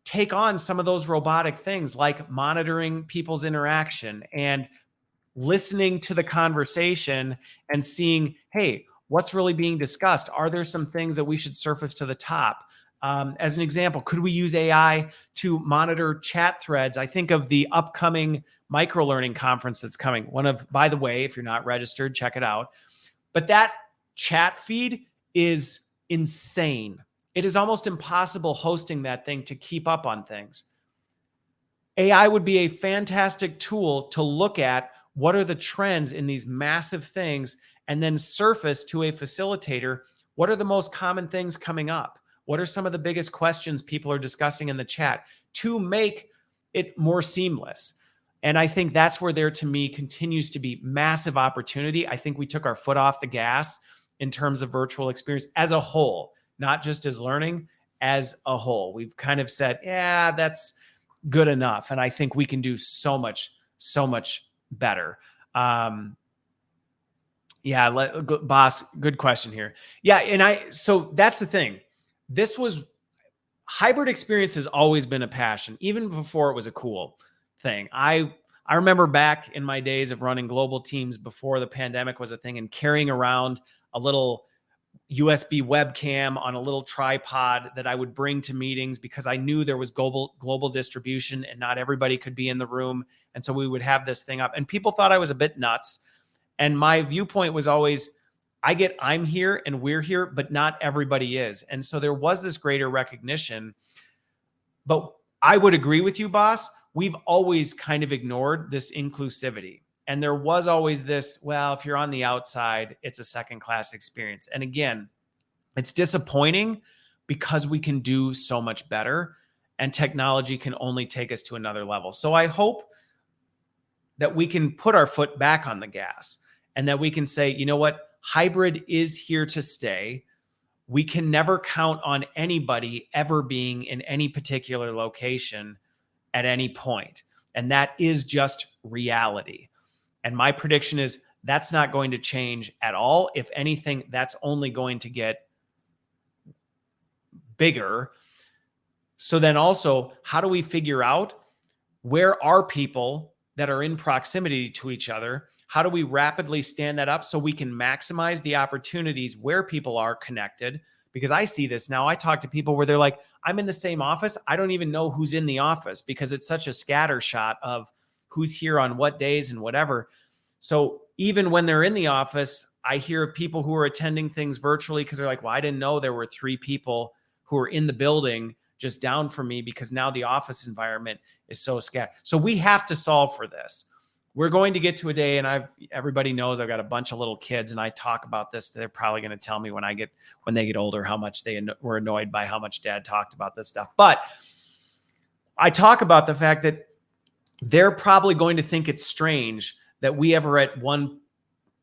take on some of those robotic things like monitoring people's interaction and listening to the conversation and seeing, hey, what's really being discussed? Are there some things that we should surface to the top? As an example, could we use AI to monitor chat threads? I think of the upcoming microlearning conference that's coming. By the way, if you're not registered, check it out. But that chat feed is insane. It is almost impossible hosting that thing to keep up on things. AI would be a fantastic tool to look at what are the trends in these massive things and then surface to a facilitator, what are the most common things coming up? What are some of the biggest questions people are discussing in the chat to make it more seamless? And I think that's where there, to me, continues to be massive opportunity. I think we took our foot off the gas in terms of virtual experience as a whole, not just as learning, as a whole. We've kind of said, yeah, that's good enough. And I think we can do so much better. Boss, good question here. Yeah. So that's the thing. Hybrid experience has always been a passion, even before it was a cool thing. I remember back in my days of running global teams before the pandemic was a thing and carrying around a little USB webcam on a little tripod that I would bring to meetings because I knew there was global distribution and not everybody could be in the room. And so we would have this thing up and people thought I was a bit nuts. And my viewpoint was always, I'm here and we're here, but not everybody is. And so there was this greater recognition. But I would agree with you, boss. We've always kind of ignored this inclusivity. And there was always this, well, if you're on the outside, it's a second-class experience. And again, it's disappointing because we can do so much better and technology can only take us to another level. So I hope that we can put our foot back on the gas and that we can say, you know what, hybrid is here to stay. We can never count on anybody ever being in any particular location at any point. And that is just reality. And my prediction is that's not going to change at all. If anything, that's only going to get bigger. So then also, how do we figure out where are people that are in proximity to each other? How do we rapidly stand that up so we can maximize the opportunities where people are connected? Because I see this now. I talk to people where they're like, I'm in the same office. I don't even know who's in the office because it's such a scatter shot of who's here on what days and whatever. So even when they're in the office, I hear of people who are attending things virtually because they're like, well, I didn't know there were 3 people who are in the building just down from me because now the office environment is so scattered. So we have to solve for this. We're going to get to a day, and everybody knows I've got a bunch of little kids, and I talk about this. They're probably going to tell me when they get older how much they were annoyed by how much Dad talked about this stuff. But I talk about the fact that they're probably going to think it's strange that we ever at one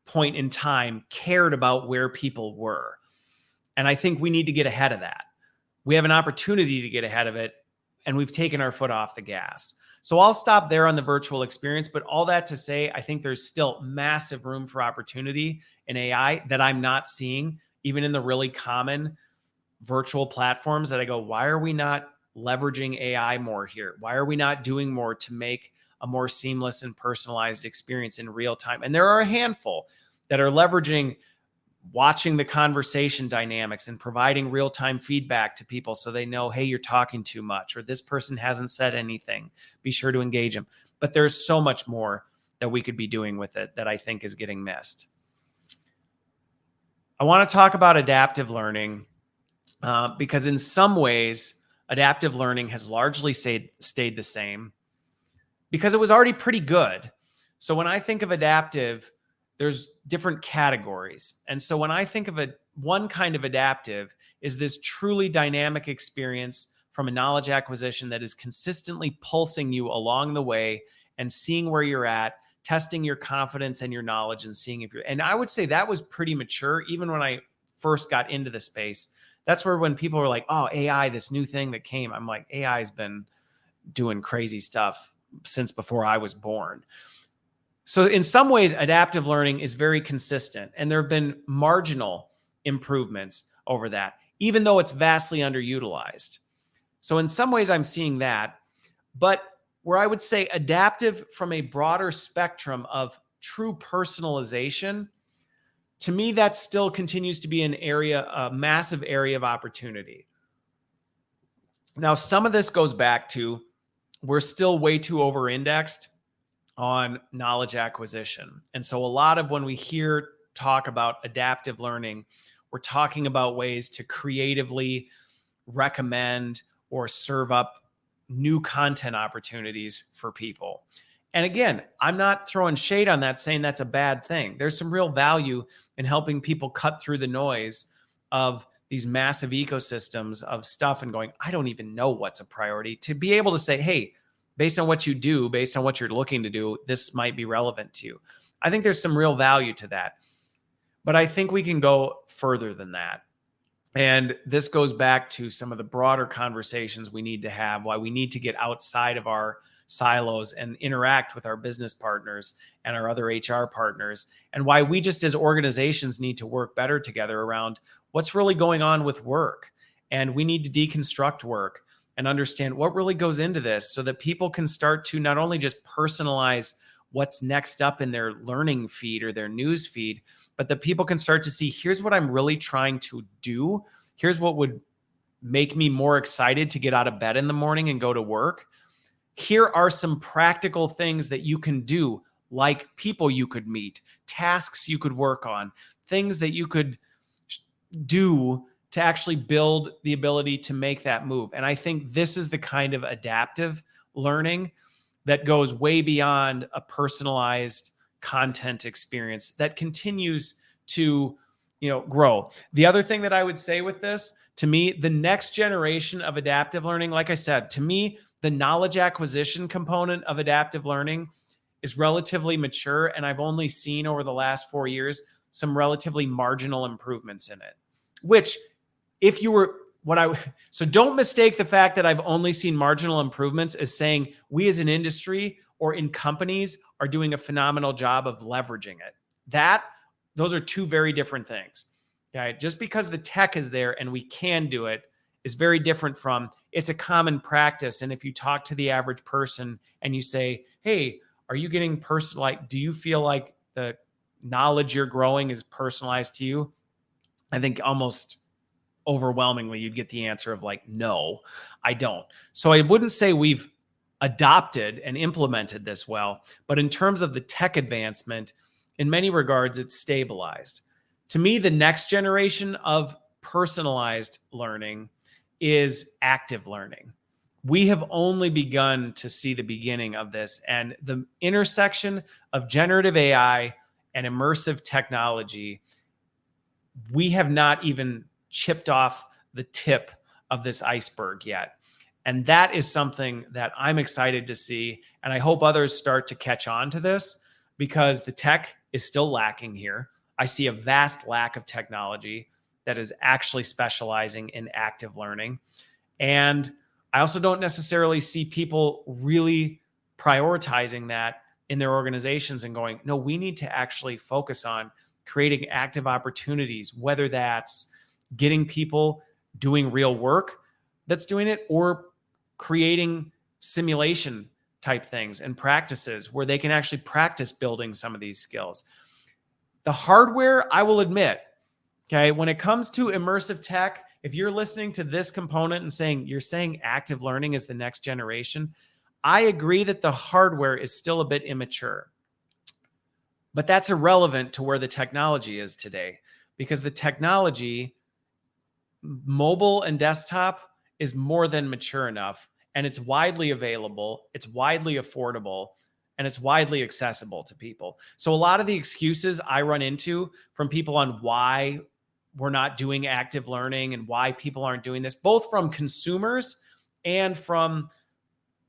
point in time cared about where people were. And I think we need to get ahead of that. We have an opportunity to get ahead of it, and we've taken our foot off the gas. So I'll stop there on the virtual experience, but all that to say, I think there's still massive room for opportunity in AI that I'm not seeing, even in the really common virtual platforms that I go, why are we not leveraging AI more here? Why are we not doing more to make a more seamless and personalized experience in real time? And there are a handful that are leveraging watching the conversation dynamics and providing real-time feedback to people so they know, hey, you're talking too much, or this person hasn't said anything. Be sure to engage them. But there's so much more that we could be doing with it that I think is getting missed. I want to talk about adaptive learning because in some ways, adaptive learning has largely stayed the same because it was already pretty good. So when I think of adaptive, there's different categories. And so when I think of one kind of adaptive is this truly dynamic experience from a knowledge acquisition that is consistently pulsing you along the way and seeing where you're at, testing your confidence and your knowledge and seeing if and I would say that was pretty mature even when I first got into the space. That's where when people were like, oh, AI, this new thing that came, I'm like, AI has been doing crazy stuff since before I was born. So in some ways, adaptive learning is very consistent, and there have been marginal improvements over that, even though it's vastly underutilized. So in some ways, I'm seeing that. But where I would say adaptive from a broader spectrum of true personalization, to me, that still continues to be a massive area of opportunity. Now, some of this goes back to we're still way too over-indexed on knowledge acquisition. And so a lot of when we hear talk about adaptive learning, we're talking about ways to creatively recommend or serve up new content opportunities for people. And again, I'm not throwing shade on that, saying that's a bad thing. There's some real value in helping people cut through the noise of these massive ecosystems of stuff and going, I don't even know what's a priority, to be able to say, hey, based on what you do, based on what you're looking to do, this might be relevant to you. I think there's some real value to that. But I think we can go further than that. And this goes back to some of the broader conversations we need to have, why we need to get outside of our silos and interact with our business partners and our other HR partners, and why we just as organizations need to work better together around what's really going on with work. And we need to deconstruct work and understand what really goes into this so that people can start to not only just personalize what's next up in their learning feed or their news feed, but that people can start to see, here's what I'm really trying to do. Here's what would make me more excited to get out of bed in the morning and go to work. Here are some practical things that you can do, like people you could meet, tasks you could work on, things that you could do to actually build the ability to make that move. And I think this is the kind of adaptive learning that goes way beyond a personalized content experience that continues to, grow. The other thing that I would say with this, to me, the next generation of adaptive learning, like I said, to me, the knowledge acquisition component of adaptive learning is relatively mature. And I've only seen over the last 4 years some relatively marginal improvements in it, which if you were so don't mistake the fact that I've only seen marginal improvements as saying we as an industry or in companies are doing a phenomenal job of leveraging it. Those are two very different things. Okay. Just because the tech is there and we can do it is very different from it's a common practice. And if you talk to the average person and you say, hey, are you getting personalized? Do you feel like the knowledge you're growing is personalized to you? I think almost overwhelmingly you'd get the answer of like, no, I don't. So I wouldn't say we've adopted and implemented this well, but in terms of the tech advancement, in many regards, it's stabilized. To me, the next generation of personalized learning is active learning. We have only begun to see the beginning of this, and the intersection of generative AI and immersive technology, we have not even chipped off the tip of this iceberg yet. And that is something that I'm excited to see. And I hope others start to catch on to this because the tech is still lacking here. I see a vast lack of technology that is actually specializing in active learning. And I also don't necessarily see people really prioritizing that in their organizations and going, no, we need to actually focus on creating active opportunities, whether that's getting people doing real work that's doing it or creating simulation type things and practices where they can actually practice building some of these skills. The hardware, I will admit, okay, when it comes to immersive tech, if you're listening to this component and you're saying active learning is the next generation, I agree that the hardware is still a bit immature. But that's irrelevant to where the technology is today, because the technology, mobile and desktop, is more than mature enough, and it's widely available, it's widely affordable, and it's widely accessible to people. So a lot of the excuses I run into from people on why we're not doing active learning and why people aren't doing this, both from consumers and from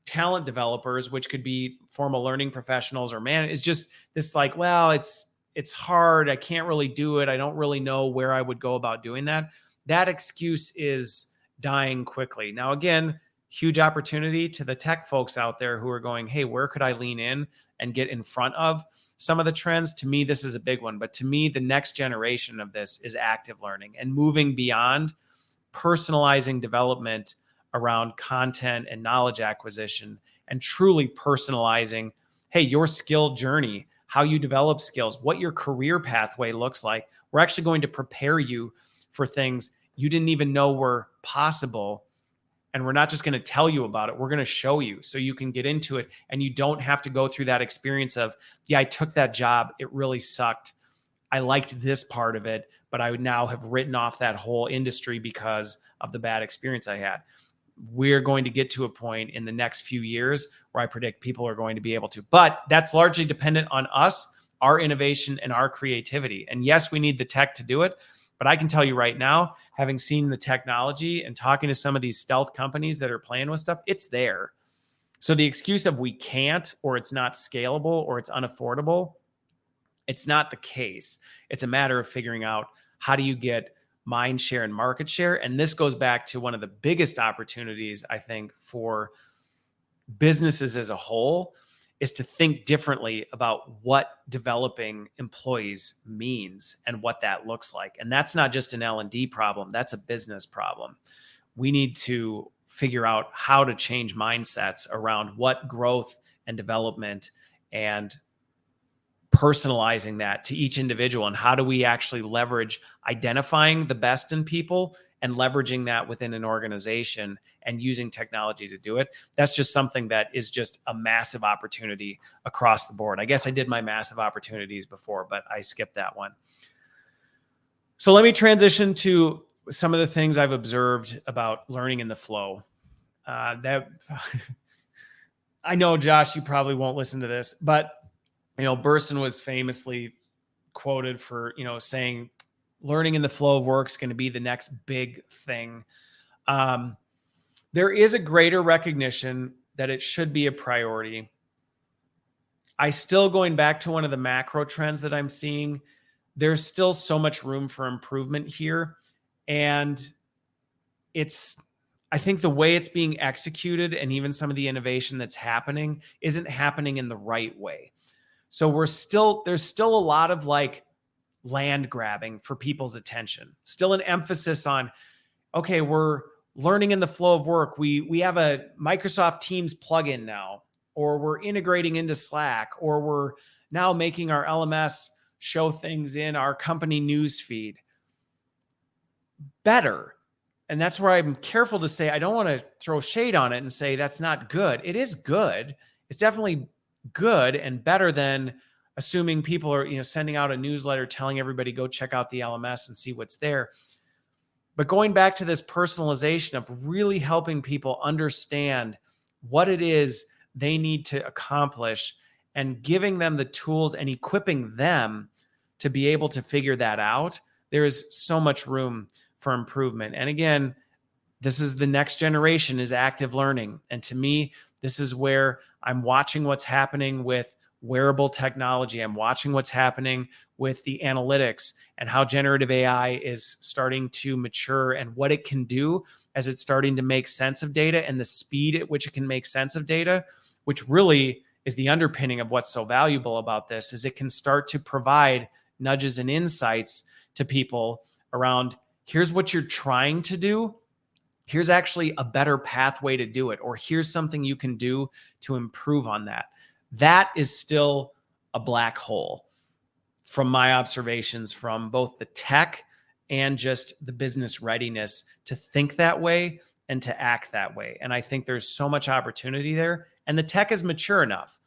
talent developers, which could be formal learning professionals or is just this like, well, it's hard. I can't really do it. I don't really know where I would go about doing that. That excuse is dying quickly. Now, again, huge opportunity to the tech folks out there who are going, hey, where could I lean in and get in front of some of the trends? To me, this is a big one. But to me, the next generation of this is active learning and moving beyond personalizing development around content and knowledge acquisition and truly personalizing, hey, your skill journey, how you develop skills, what your career pathway looks like. We're actually going to prepare you for things you didn't even know were possible. And we're not just going to tell you about it. We're going to show you so you can get into it. And you don't have to go through that experience of, yeah, I took that job. It really sucked. I liked this part of it, but I would now have written off that whole industry because of the bad experience I had. We're going to get to a point in the next few years where I predict people are going to be able to, but that's largely dependent on us, our innovation, and our creativity. And yes, we need the tech to do it. But I can tell you right now, having seen the technology and talking to some of these stealth companies that are playing with stuff, it's there. So the excuse of we can't, or it's not scalable, or it's unaffordable, it's not the case. It's a matter of figuring out how do you get mind share and market share. And this goes back to one of the biggest opportunities, I think, for businesses as a whole is to think differently about what developing employees means and what that looks like. And that's not just an L&D problem, that's a business problem. We need to figure out how to change mindsets around what growth and development and personalizing that to each individual, and how do we actually leverage identifying the best in people and leveraging that within an organization and using technology to do it. That's just something that is just a massive opportunity across the board. I guess I did my massive opportunities before, but I skipped that one. So let me transition to some of the things I've observed about learning in the flow. I know, Josh, you probably won't listen to this, but Burson was famously quoted for, saying learning in the flow of work is going to be the next big thing. There is a greater recognition that it should be a priority. Going back to one of the macro trends that I'm seeing, there's still so much room for improvement here. And I think the way it's being executed and even some of the innovation that's happening isn't happening in the right way. So there's still a lot of like land grabbing for people's attention. Still an emphasis on, okay, we're learning in the flow of work. We have a Microsoft Teams plugin now, or we're integrating into Slack, or we're now making our LMS show things in our company news feed better. And that's where I'm careful to say, I don't want to throw shade on it and say that's not good. It is good. It's definitely good and better than assuming people are, sending out a newsletter telling everybody go check out the LMS and see what's there. But going back to this personalization of really helping people understand what it is they need to accomplish and giving them the tools and equipping them to be able to figure that out, there is so much room for improvement. And again, this is the next generation is active learning. And to me, this is where I'm watching what's happening with wearable technology. I'm watching what's happening with the analytics and how generative AI is starting to mature and what it can do as it's starting to make sense of data and the speed at which it can make sense of data, which really is the underpinning of what's so valuable about this, is it can start to provide nudges and insights to people around, here's what you're trying to do. Here's actually a better pathway to do it, or here's something you can do to improve on that. That is still a black hole from my observations from both the tech and just the business readiness to think that way and to act that way. And I think there's so much opportunity there, and the tech is mature enough.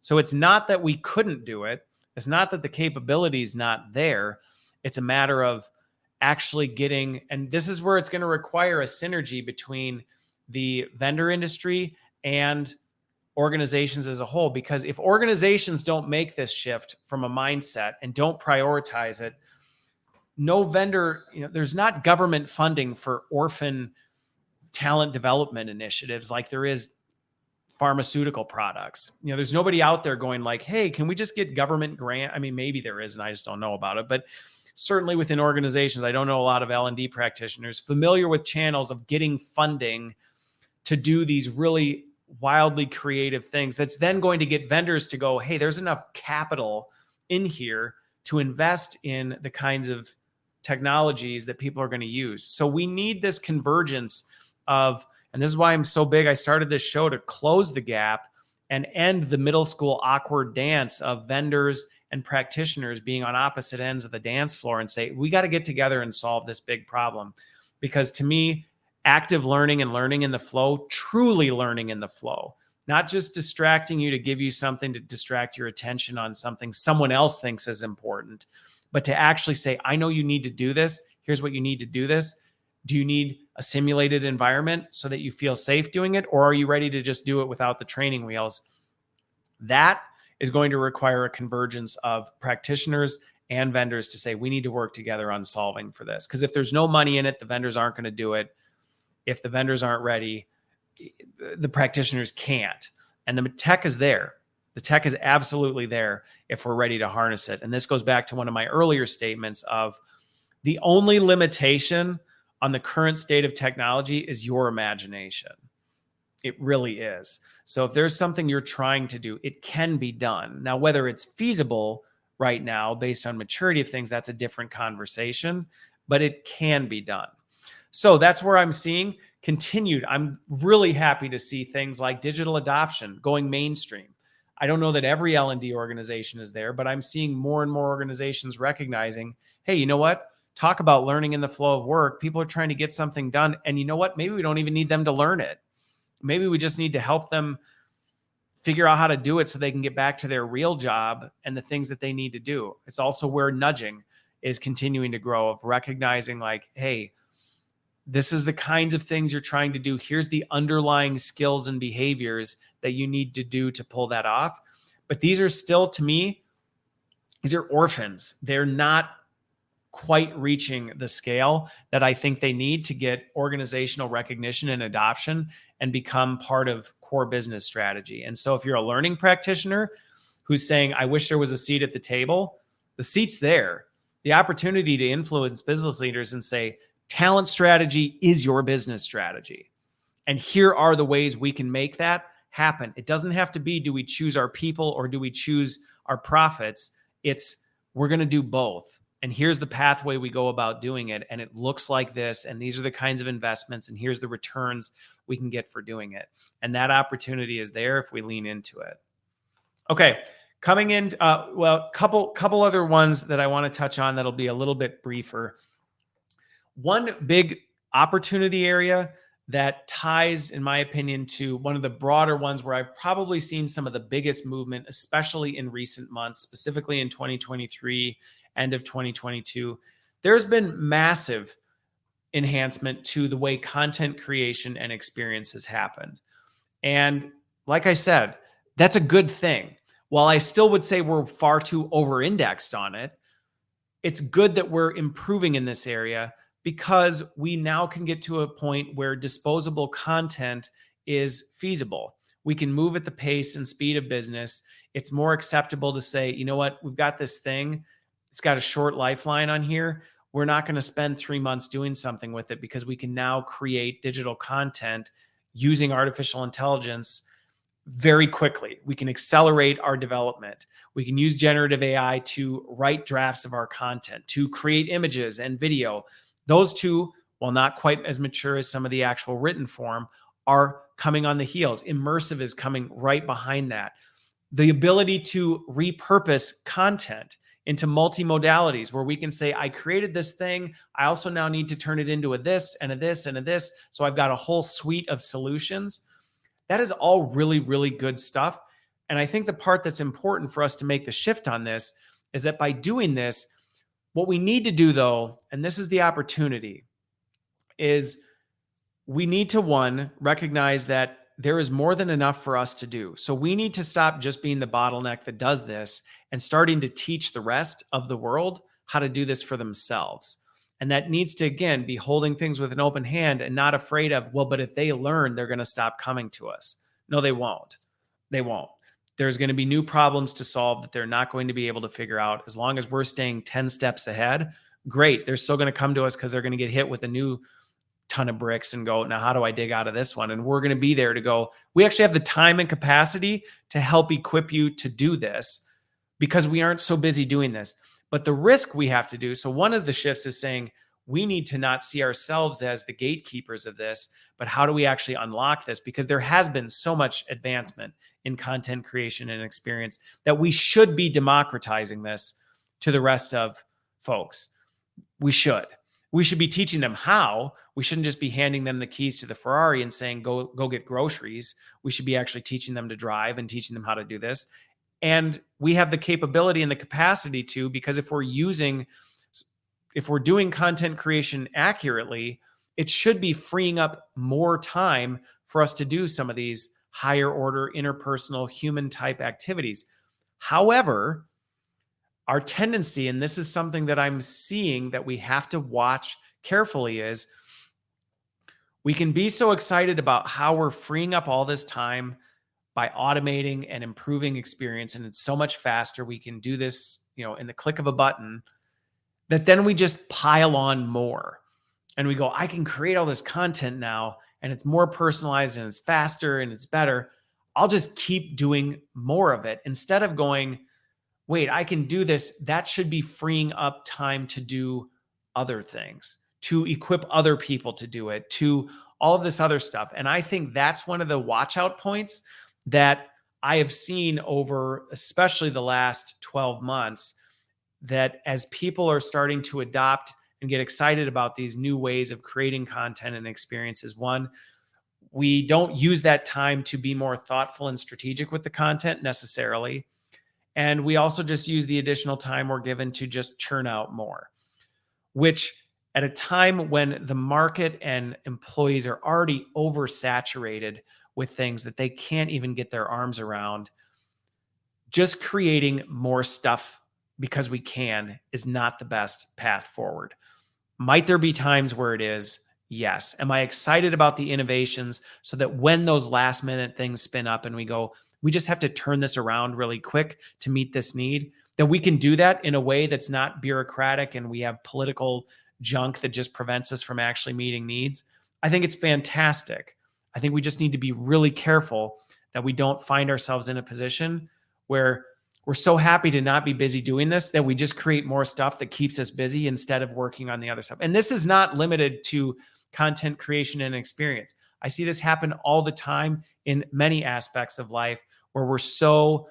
So it's not that we couldn't do it. It's not that the capability is not there. It's a matter of actually getting, and this is where it's going to require a synergy between the vendor industry and organizations as a whole. Because if organizations don't make this shift from a mindset and don't prioritize it, no vendor, there's not government funding for orphan talent development initiatives like there is pharmaceutical products. There's nobody out there going like, hey, can we just get government grant? I mean, maybe there is, and I just don't know about it, but certainly within organizations, I don't know a lot of L&D practitioners familiar with channels of getting funding to do these really wildly creative things that's then going to get vendors to go, hey, there's enough capital in here to invest in the kinds of technologies that people are going to use. So we need this convergence of, and this is why I'm so big, I started this show to close the gap and end the middle school awkward dance of vendors and practitioners being on opposite ends of the dance floor and say, we got to get together and solve this big problem. Because to me, active learning and learning in the flow, truly learning in the flow, not just distracting you to give you something to distract your attention on something someone else thinks is important, but to actually say, I know you need to do this. Here's what you need to do this. Do you need a simulated environment so that you feel safe doing it? Or are you ready to just do it without the training wheels? That is going to require a convergence of practitioners and vendors to say, we need to work together on solving for this. Because if there's no money in it, the vendors aren't going to do it. If the vendors aren't ready, the practitioners can't. And the tech is there. The tech is absolutely there if we're ready to harness it. And this goes back to one of my earlier statements of the only limitation on the current state of technology is your imagination. It really is. So if there's something you're trying to do, it can be done. Now, whether it's feasible right now based on maturity of things, that's a different conversation, but it can be done. So that's where I'm seeing continued. I'm really happy to see things like digital adoption going mainstream. I don't know that every L&D organization is there, but I'm seeing more and more organizations recognizing, hey, you know what? Talk about learning in the flow of work. People are trying to get something done. And you know what? Maybe we don't even need them to learn it. Maybe we just need to help them figure out how to do it so they can get back to their real job and the things that they need to do. It's also where nudging is continuing to grow, of recognizing like, hey, this is the kinds of things you're trying to do. Here's the underlying skills and behaviors that you need to do to pull that off. But these are still, to me, these are orphans. They're not quite reaching the scale that I think they need to get organizational recognition and adoption and become part of core business strategy. And so if you're a learning practitioner who's saying, I wish there was a seat at the table, the seat's there. the opportunity to influence business leaders and say, talent strategy is your business strategy. And here are the ways we can make that happen. It doesn't have to be, do we choose our people or do we choose our profits? It's, we're going to do both. And here's the pathway we go about doing it. And it looks like this. And these are the kinds of investments. And here's the returns we can get for doing it. And that opportunity is there if we lean into it. Okay. Coming in, couple other ones that I want to touch on that'll be a little bit briefer. One big opportunity area that ties, in my opinion, to one of the broader ones where I've probably seen some of the biggest movement, especially in recent months, specifically in 2023, end of 2022. There's been massive enhancement to the way content creation and experience has happened. And like I said, that's a good thing. While I still would say we're far too over-indexed on it, it's good that we're improving in this area because we now can get to a point where disposable content is feasible. We can move at the pace and speed of business. It's more acceptable to say, you know what, we've got this thing. It's got a short lifeline on here. We're not going to spend 3 months doing something with it because we can now create digital content using artificial intelligence very quickly. We can accelerate our development. We can use generative AI to write drafts of our content, to create images and video. Those two, while not quite as mature as some of the actual written form, are coming on the heels. Immersive is coming right behind that. The ability to repurpose content into multimodalities where we can say, I created this thing. I also now need to turn it into a this and a this and a this. So I've got a whole suite of solutions. That is all really, really good stuff. And I think the part that's important for us to make the shift on this is that by doing this, what we need to do though, and this is the opportunity, is we need to, one, recognize that there is more than enough for us to do. So we need to stop just being the bottleneck that does this and starting to teach the rest of the world how to do this for themselves. And that needs to, again, be holding things with an open hand and not afraid of, well, but if they learn, they're going to stop coming to us. No, they won't. They won't. There's going to be new problems to solve that they're not going to be able to figure out. As long as we're staying 10 steps ahead, great. They're still going to come to us because they're going to get hit with a new ton of bricks and go, now how do I dig out of this one? And we're going to be there to go, we actually have the time and capacity to help equip you to do this because we aren't so busy doing this. But the risk we have to do, so one of the shifts is saying we need to not see ourselves as the gatekeepers of this, but how do we actually unlock this? Because there has been so much advancement in content creation and experience that we should be democratizing this to the rest of folks. We should. We should be teaching them how. We shouldn't just be handing them the keys to the Ferrari and saying, go get groceries. We should be actually teaching them to drive and teaching them how to do this. And we have the capability and the capacity to, because if we're doing content creation accurately, it should be freeing up more time for us to do some of these higher order, interpersonal, human type activities. However, our tendency, and this is something that I'm seeing that we have to watch carefully, is we can be so excited about how we're freeing up all this time by automating and improving experience. And it's so much faster. We can do this, in the click of a button, that then we just pile on more. And we go, I can create all this content now, and it's more personalized and it's faster and it's better. I'll just keep doing more of it instead of going, wait, I can do this. That should be freeing up time to do other things, to equip other people to do it, to all of this other stuff. And I think that's one of the watch out points that I have seen over, especially the last 12 months, that as people are starting to adopt and get excited about these new ways of creating content and experiences, one, we don't use that time to be more thoughtful and strategic with the content necessarily. And we also just use the additional time we're given to just churn out more, which at a time when the market and employees are already oversaturated with things that they can't even get their arms around, just creating more stuff because we can is not the best path forward. Might there be times where it is? Yes. Am I excited about the innovations so that when those last minute things spin up and we go, we just have to turn this around really quick to meet this need? that we can do that in a way that's not bureaucratic and we have political junk that just prevents us from actually meeting needs, I think it's fantastic. I think we just need to be really careful that we don't find ourselves in a position where we're so happy to not be busy doing this that we just create more stuff that keeps us busy instead of working on the other stuff. And this is not limited to content creation and experience. I see this happen all the time in many aspects of life where we're so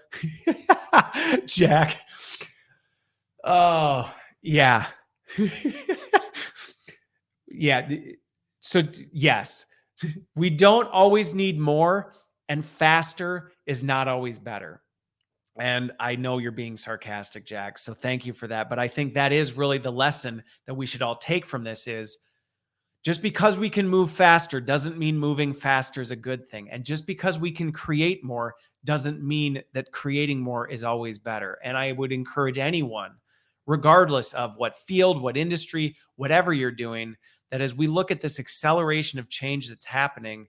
Jack. Oh, yeah. Yeah. So yes, we don't always need more, and faster is not always better. And I know you're being sarcastic, Jack, so thank you for that. But I think that is really the lesson that we should all take from this is just because we can move faster doesn't mean moving faster is a good thing. And just because we can create more doesn't mean that creating more is always better. And I would encourage anyone, regardless of what field, what industry, whatever you're doing, that as we look at this acceleration of change that's happening,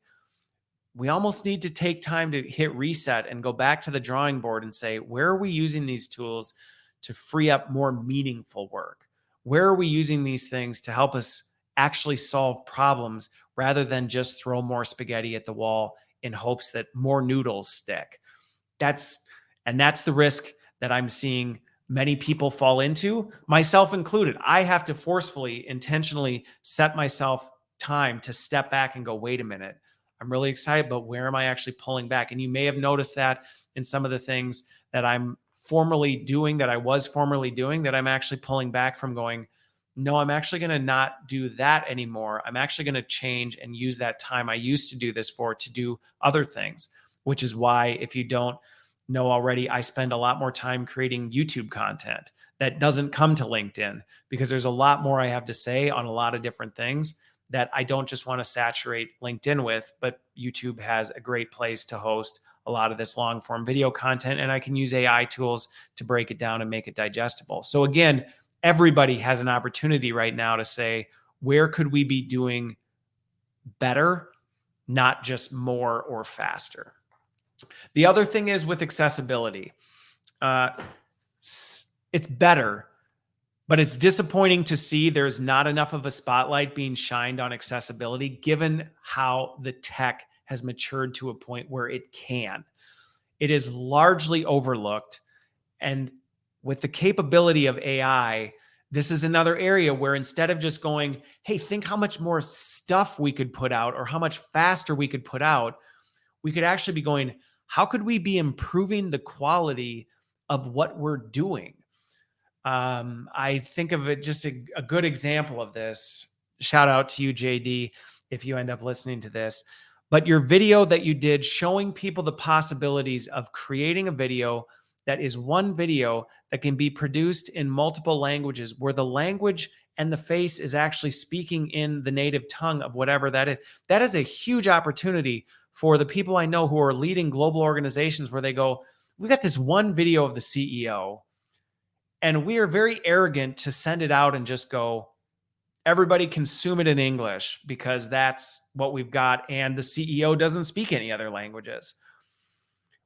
we almost need to take time to hit reset and go back to the drawing board and say, where are we using these tools to free up more meaningful work? Where are we using these things to help us actually solve problems rather than just throw more spaghetti at the wall in hopes that more noodles stick? That's the risk that I'm seeing many people fall into, myself included. I have to forcefully, intentionally set myself time to step back and go, wait a minute. I'm really excited, but where am I actually pulling back? And you may have noticed that in some of the things that I'm formerly doing, that I was formerly doing, that I'm actually pulling back from going, no, I'm actually going to not do that anymore. I'm actually going to change and use that time I used to do this for to do other things, which is why, if you don't know already, I spend a lot more time creating YouTube content that doesn't come to LinkedIn because there's a lot more I have to say on a lot of different things that I don't just want to saturate LinkedIn with, but YouTube has a great place to host a lot of this long form video content, and I can use AI tools to break it down and make it digestible. So again, everybody has an opportunity right now to say, where could we be doing better, not just more or faster? The other thing is with accessibility. It's better, but it's disappointing to see there's not enough of a spotlight being shined on accessibility, given how the tech has matured to a point where it can. It is largely overlooked. And with the capability of AI, this is another area where instead of just going, hey, think how much more stuff we could put out or how much faster we could put out, we could actually be going, how could we be improving the quality of what we're doing? I think of it just a good example of this. Shout out to you, JD, if you end up listening to this. But your video that you did showing people the possibilities of creating a video that is one video that can be produced in multiple languages, where the language and the face is actually speaking in the native tongue of whatever that is. That is a huge opportunity for the people I know who are leading global organizations where they go, we got this one video of the CEO, and we are very arrogant to send it out and just go, everybody consume it in English because that's what we've got. And the CEO doesn't speak any other languages,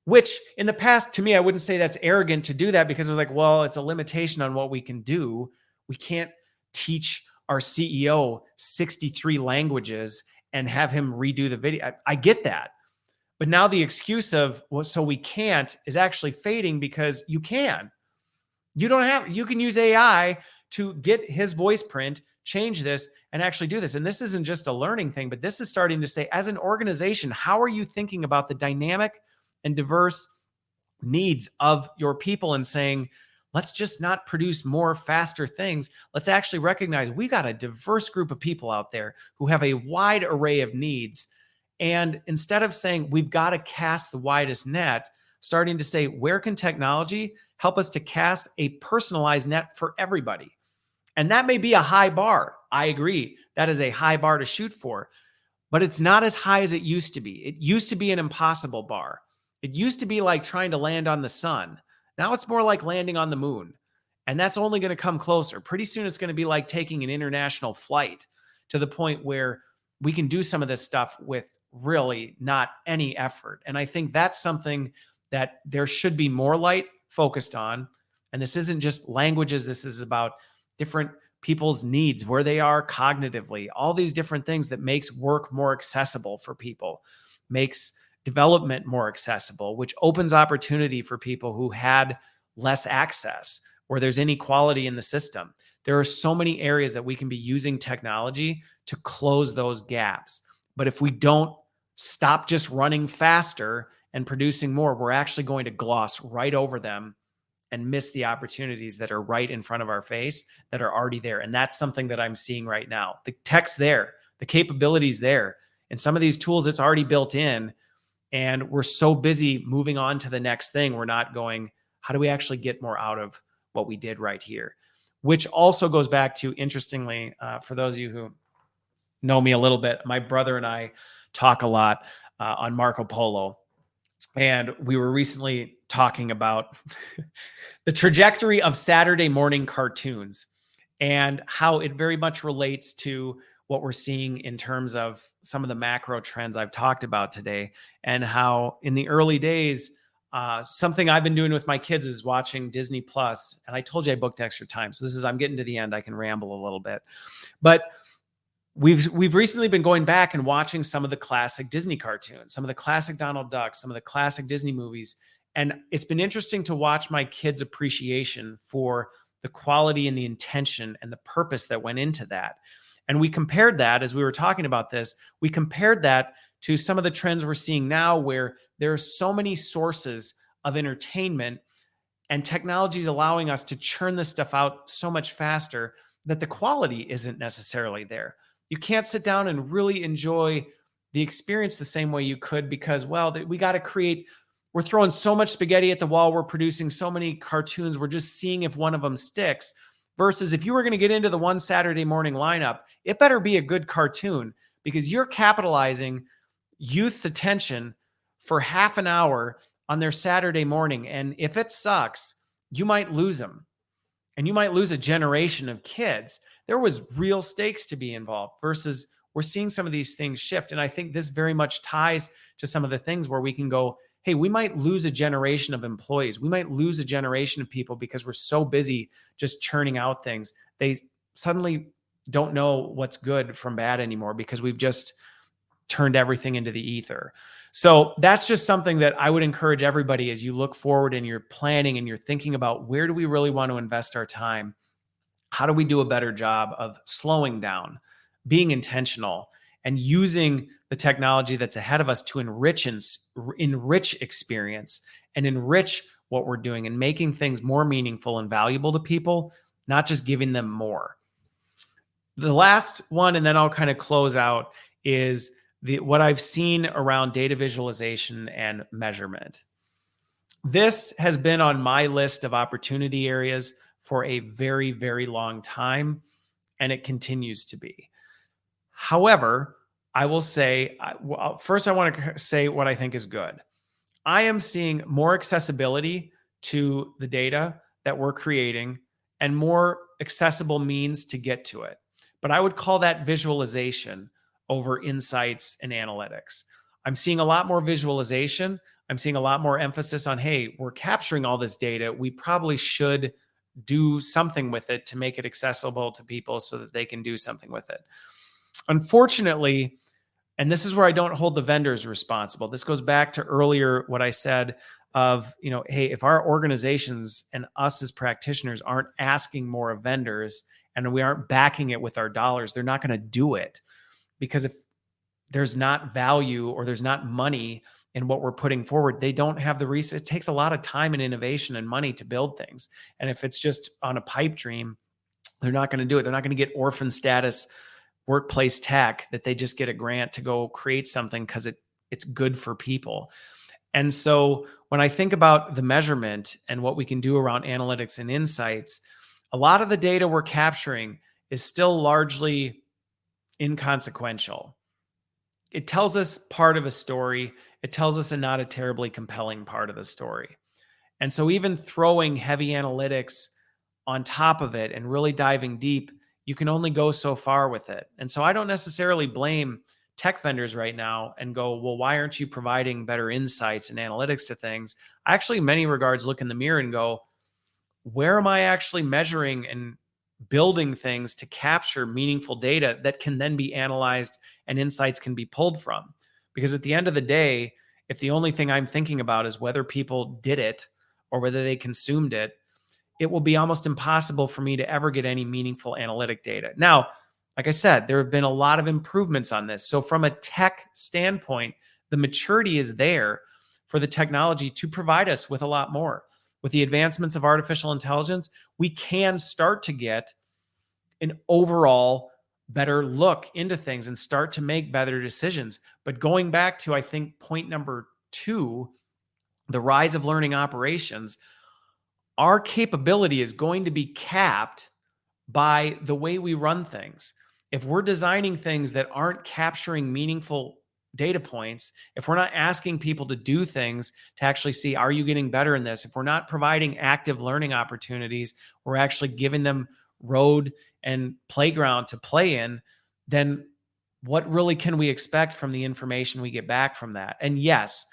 which in the past, to me, I wouldn't say that's arrogant to do that because it was like, well, it's a limitation on what we can do. We can't teach our CEO 63 languages and have him redo the video. I get that. But now the excuse of, well, so we can't is actually fading because you can. You can use AI to get his voice print, change this, and actually do this. And this isn't just a learning thing, but this is starting to say, as an organization, how are you thinking about the dynamic and diverse needs of your people and saying, let's just not produce more faster things. Let's actually recognize we got a diverse group of people out there who have a wide array of needs. And instead of saying we've got to cast the widest net, starting to say, where can technology help us to cast a personalized net for everybody? And that may be a high bar. I agree. That is a high bar to shoot for, but it's not as high as it used to be. It used to be an impossible bar. It used to be like trying to land on the sun. Now it's more like landing on the moon. And that's only going to come closer. Pretty soon it's going to be like taking an international flight to the point where we can do some of this stuff with really not any effort. And I think that's something that there should be more light focused on. And this isn't just languages. This is about different people's needs, where they are cognitively, all these different things that makes work more accessible for people, makes development more accessible, which opens opportunity for people who had less access, where there's inequality in the system. There are so many areas that we can be using technology to close those gaps. But if we don't stop just running faster and producing more, we're actually going to gloss right over them and miss the opportunities that are right in front of our face that are already there. And that's something that I'm seeing right now. The tech's there, the capability's there. And some of these tools, it's already built in. And we're so busy moving on to the next thing, we're not going, how do we actually get more out of what we did right here? Which also goes back to, interestingly, for those of you who know me a little bit, my brother and I talk a lot on Marco Polo. And we were recently talking about the trajectory of Saturday morning cartoons and how it very much relates to what we're seeing in terms of some of the macro trends I've talked about today, and how in the early days, something I've been doing with my kids is watching Disney Plus. And I told you I booked extra time. So I'm getting to the end. I can ramble a little bit, but we've recently been going back and watching some of the classic Disney cartoons, some of the classic Donald Duck, some of the classic Disney movies. And it's been interesting to watch my kids' appreciation for the quality and the intention and the purpose that went into that. And we compared that, as we were talking about this, we compared that to some of the trends we're seeing now, where there are so many sources of entertainment and technology is allowing us to churn this stuff out so much faster that the quality isn't necessarily there. You can't sit down and really enjoy the experience the same way you could, because, well, we got to create, we're throwing so much spaghetti at the wall. We're producing so many cartoons. We're just seeing if one of them sticks. Versus if you were going to get into the one Saturday morning lineup, it better be a good cartoon, because you're capitalizing youth's attention for half an hour on their Saturday morning. And if it sucks, you might lose them. And you might lose a generation of kids. There was real stakes to be involved, versus we're seeing some of these things shift. And I think this very much ties to some of the things where we can go, hey, we might lose a generation of employees. We might lose a generation of people because we're so busy just churning out things. They suddenly don't know what's good from bad anymore because we've just turned everything into the ether. So that's just something that I would encourage everybody, as you look forward and you're planning and you're thinking about, where do we really want to invest our time? How do we do a better job of slowing down, being intentional, and using the technology that's ahead of us to enrich experience and enrich what we're doing, and making things more meaningful and valuable to people, not just giving them more. The last one, and then I'll kind of close out, is what I've seen around data visualization and measurement. This has been on my list of opportunity areas for a very, very long time, and it continues to be. However, I will say, first I want to say what I think is good. I am seeing more accessibility to the data that we're creating and more accessible means to get to it. But I would call that visualization over insights and analytics. I'm seeing a lot more visualization. I'm seeing a lot more emphasis on, hey, we're capturing all this data. We probably should do something with it to make it accessible to people so that they can do something with it. Unfortunately, and this is where I don't hold the vendors responsible. This goes back to earlier what I said of, hey, if our organizations and us as practitioners aren't asking more of vendors and we aren't backing it with our dollars, they're not going to do it. Because if there's not value or there's not money in what we're putting forward, they don't have the research. It takes a lot of time and innovation and money to build things. And if it's just on a pipe dream, they're not going to do it. They're not going to get orphan status workplace tech that they just get a grant to go create something because it's good for people. And so when I think about the measurement and what we can do around analytics and insights, a lot of the data we're capturing is still largely inconsequential. It tells us part of a story. It tells us a not a terribly compelling part of the story. And so even throwing heavy analytics on top of it and really diving deep, you can only go so far with it. And so I don't necessarily blame tech vendors right now and go, well, why aren't you providing better insights and analytics to things? I actually, in many regards, look in the mirror and go, where am I actually measuring and building things to capture meaningful data that can then be analyzed and insights can be pulled from? Because at the end of the day, if the only thing I'm thinking about is whether people did it or whether they consumed it, it will be almost impossible for me to ever get any meaningful analytic data. Now, like I said, there have been a lot of improvements on this. So from a tech standpoint, the maturity is there for the technology to provide us with a lot more. With the advancements of artificial intelligence, we can start to get an overall better look into things and start to make better decisions. But going back to, I think, point number 2, the rise of learning operations, our capability is going to be capped by the way we run things. If we're designing things that aren't capturing meaningful data points, if we're not asking people to do things to actually see, are you getting better in this? If we're not providing active learning opportunities, we're actually giving them road and playground to play in, then what really can we expect from the information we get back from that? And yes,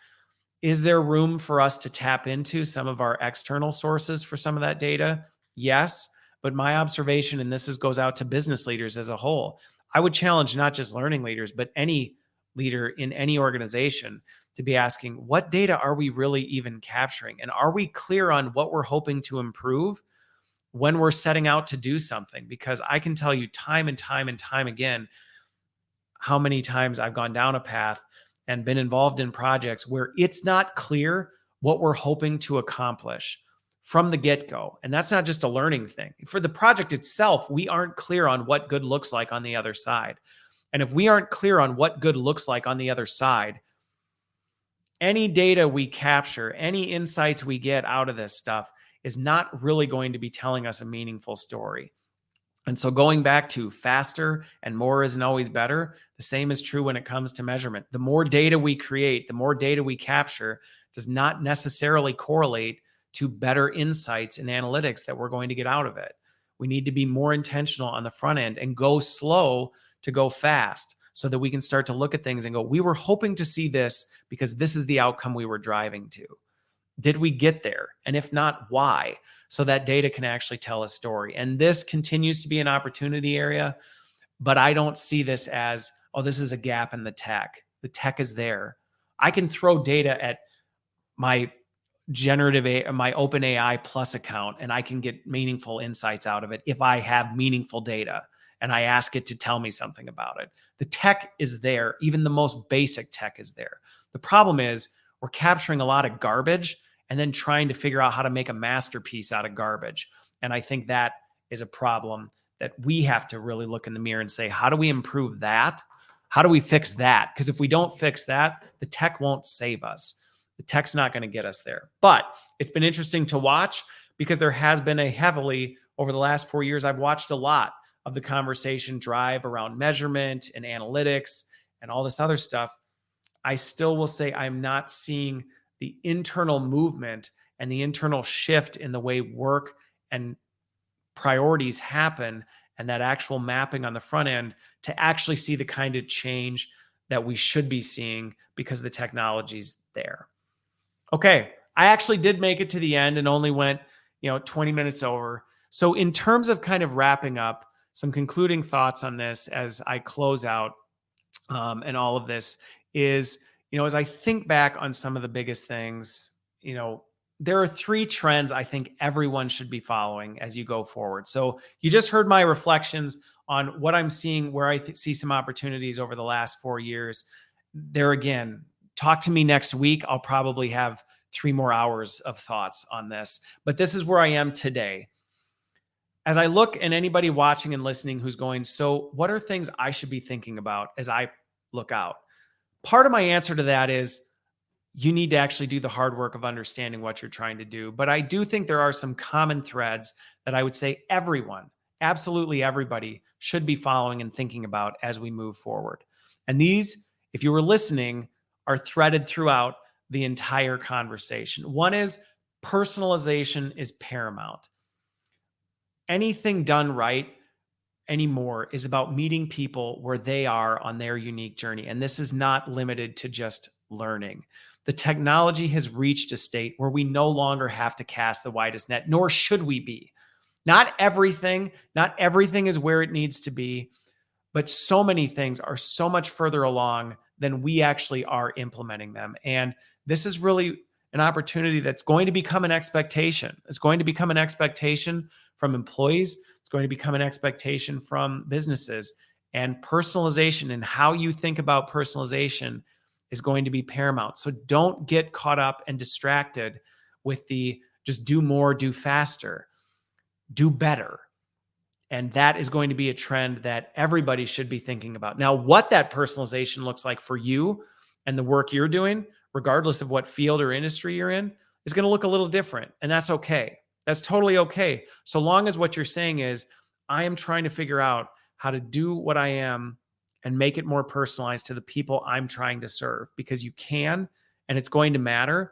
is there room for us to tap into some of our external sources for some of that data? Yes. But my observation, and goes out to business leaders as a whole, I would challenge not just learning leaders, but any leader in any organization to be asking, what data are we really even capturing? And are we clear on what we're hoping to improve when we're setting out to do something? Because I can tell you time and time and time again, how many times I've gone down a path and been involved in projects where it's not clear what we're hoping to accomplish from the get-go. And that's not just a learning thing. For the project itself, we aren't clear on what good looks like on the other side. And if we aren't clear on what good looks like on the other side, any data we capture, any insights we get out of this stuff is not really going to be telling us a meaningful story. And so going back to faster and more isn't always better, the same is true when it comes to measurement. The more data we create, the more data we capture does not necessarily correlate to better insights and analytics that we're going to get out of it. We need to be more intentional on the front end and go slow to go fast so that we can start to look at things and go, we were hoping to see this because this is the outcome we were driving to. Did we get there? And if not, why? So that data can actually tell a story. And this continues to be an opportunity area, but I don't see this as, oh, this is a gap in the tech. The tech is there. I can throw data at my my OpenAI Plus account, and I can get meaningful insights out of it if I have meaningful data and I ask it to tell me something about it. The tech is there. Even the most basic tech is there. The problem is we're capturing a lot of garbage and then trying to figure out how to make a masterpiece out of garbage. And I think that is a problem that we have to really look in the mirror and say, how do we improve that? How do we fix that? Because if we don't fix that, the tech won't save us. The tech's not going to get us there. But it's been interesting to watch because there has been over the last 4 years, I've watched a lot of the conversation drive around measurement and analytics and all this other stuff. I still will say I'm not seeing the internal movement and the internal shift in the way work and priorities happen and that actual mapping on the front end to actually see the kind of change that we should be seeing because the technology's there. Okay, I actually did make it to the end and only went, 20 minutes over. So in terms of kind of wrapping up, some concluding thoughts on this as I close out and all of this is, as I think back on some of the biggest things, there are 3 trends I think everyone should be following as you go forward. So you just heard my reflections on what I'm seeing, where I see some opportunities over the last 4 years. There again, talk to me next week. I'll probably have 3 more hours of thoughts on this, but this is where I am today. As I look, and anybody watching and listening who's going, so what are things I should be thinking about as I look out? Part of my answer to that is you need to actually do the hard work of understanding what you're trying to do. But I do think there are some common threads that I would say everyone, absolutely everybody, should be following and thinking about as we move forward. And these, if you were listening, are threaded throughout the entire conversation. One is personalization is paramount. Anything done right anymore is about meeting people where they are on their unique journey. And this is not limited to just learning. The technology has reached a state where we no longer have to cast the widest net, nor should we be. Not everything is where it needs to be, but so many things are so much further along than we actually are implementing them. And this is really an opportunity that's going to become an expectation. It's going to become an expectation from employees. It's going to become an expectation from businesses. And personalization and how you think about personalization is going to be paramount. So don't get caught up and distracted with the just do more, do faster, do better. And that is going to be a trend that everybody should be thinking about. Now, what that personalization looks like for you and the work you're doing, regardless of what field or industry you're in, is going to look a little different. And that's okay. That's totally okay. So long as what you're saying is, I am trying to figure out how to do what I am and make it more personalized to the people I'm trying to serve, because you can, and it's going to matter,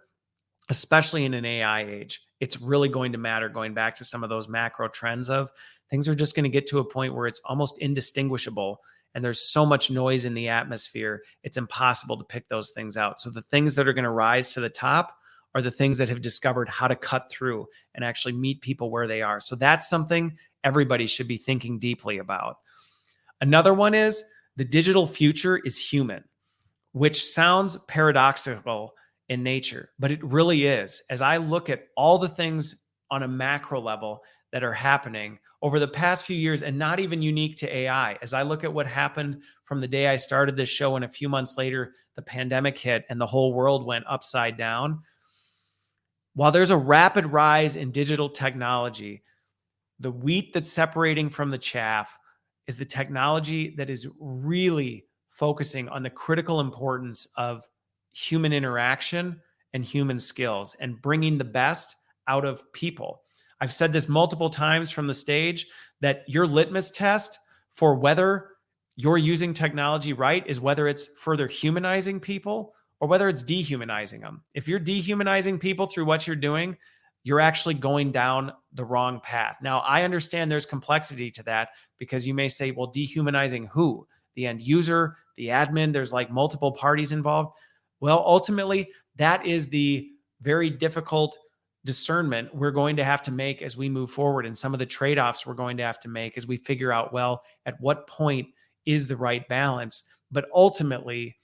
especially in an AI age. It's really going to matter, going back to some of those macro trends of things are just going to get to a point where it's almost indistinguishable. And there's so much noise in the atmosphere, it's impossible to pick those things out. So the things that are going to rise to the top are the things that have discovered how to cut through and actually meet people where they are. So that's something everybody should be thinking deeply about. Another one is the digital future is human, which sounds paradoxical in nature, but it really is. As I look at all the things on a macro level that are happening over the past few years, and not even unique to AI, as I look at what happened from the day I started this show and a few months later, the pandemic hit and the whole world went upside down. While there's a rapid rise in digital technology, the wheat that's separating from the chaff is the technology that is really focusing on the critical importance of human interaction and human skills and bringing the best out of people. I've said this multiple times from the stage that your litmus test for whether you're using technology right is whether it's further humanizing people or whether it's dehumanizing them. If you're dehumanizing people through what you're doing, you're actually going down the wrong path. Now, I understand there's complexity to that, because you may say, well, dehumanizing who? The end user, the admin, there's like multiple parties involved. Well, ultimately, that is the very difficult discernment we're going to have to make as we move forward, and some of the trade-offs we're going to have to make as we figure out, well, at what point is the right balance? But ultimately,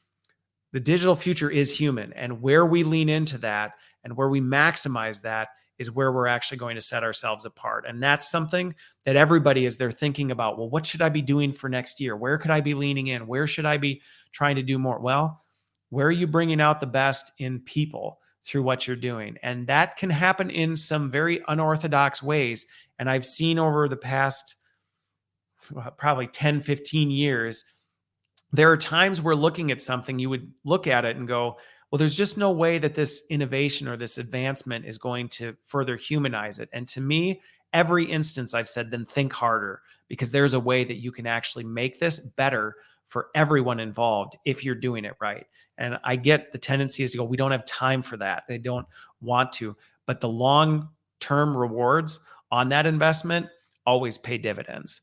the digital future is human, and where we lean into that and where we maximize that is where we're actually going to set ourselves apart. And that's something that everybody, as they're thinking about, well, what should I be doing for next year? Where could I be leaning in? Where should I be trying to do more? Well, where are you bringing out the best in people through what you're doing? And that can happen in some very unorthodox ways. And I've seen over the past probably 10, 15 years, there are times where looking at something, you would look at it and go, well, there's just no way that this innovation or this advancement is going to further humanize it. And to me, every instance I've said, then think harder, because there's a way that you can actually make this better for everyone involved if you're doing it right. And I get the tendency is to go, we don't have time for that. They don't want to, but the long-term rewards on that investment always pay dividends.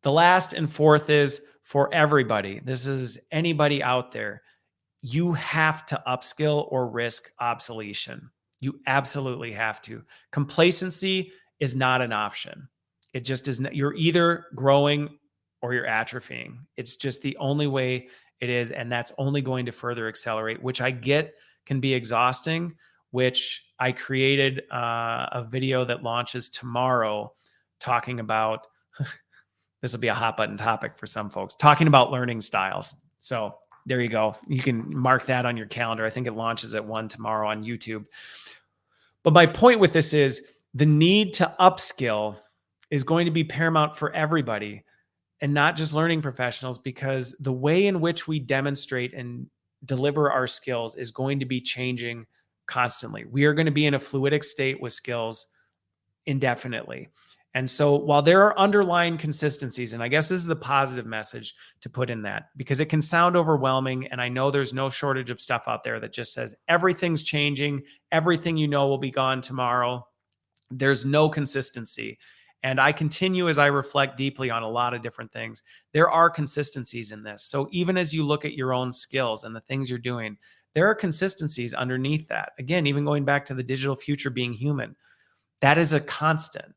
The last and fourth is for everybody. This is anybody out there. You have to upskill or risk obsolescence. You absolutely have to. Complacency is not an option. It just is not. You're either growing or you're atrophying. It's just the only way it is. And that's only going to further accelerate, which I get can be exhausting, which I created a video that launches tomorrow talking about, this will be a hot button topic for some folks, talking about learning styles. So there you go. You can mark that on your calendar. I think it launches at 1 tomorrow on YouTube. But my point with this is the need to upskill is going to be paramount for everybody, and not just learning professionals, because the way in which we demonstrate and deliver our skills is going to be changing constantly. We are going to be in a fluidic state with skills indefinitely. And so while there are underlying consistencies, and I guess this is the positive message to put in that, because it can sound overwhelming. And I know there's no shortage of stuff out there that just says everything's changing. Everything you know will be gone tomorrow. There's no consistency. And I continue as I reflect deeply on a lot of different things. There are consistencies in this. So even as you look at your own skills and the things you're doing, there are consistencies underneath that. Again, even going back to the digital future being human, that is a constant.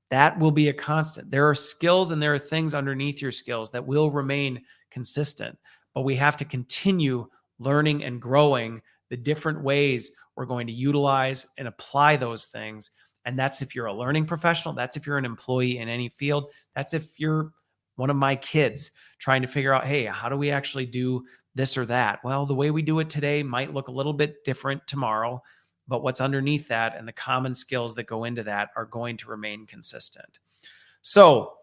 That will be a constant. There are skills and there are things underneath your skills that will remain consistent, but we have to continue learning and growing the different ways we're going to utilize and apply those things. And that's if you're a learning professional, that's if you're an employee in any field, that's if you're one of my kids trying to figure out, hey, how do we actually do this or that? Well, the way we do it today might look a little bit different tomorrow, but what's underneath that and the common skills that go into that are going to remain consistent. So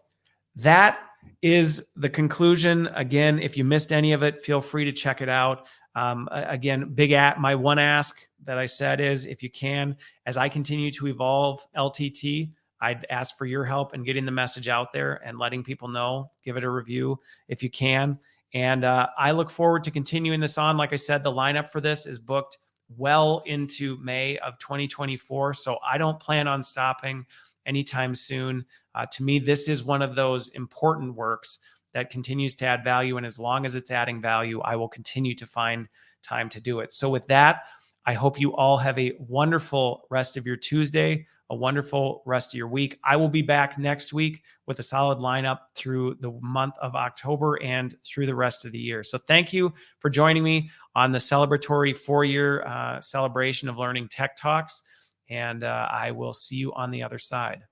that is the conclusion. Again, if you missed any of it, feel free to check it out. Again, my one ask that I said is, if you can, as I continue to evolve LTT, I'd ask for your help in getting the message out there and letting people know. Give it a review if you can. And I look forward to continuing this on. Like I said, the lineup for this is booked well into May of 2024. So I don't plan on stopping anytime soon. To me, this is one of those important works that continues to add value. And as long as it's adding value, I will continue to find time to do it. So with that, I hope you all have a wonderful rest of your Tuesday, a wonderful rest of your week. I will be back next week with a solid lineup through the month of October and through the rest of the year. So thank you for joining me on the celebratory 4-year celebration of Learning Tech Talks. And I will see you on the other side.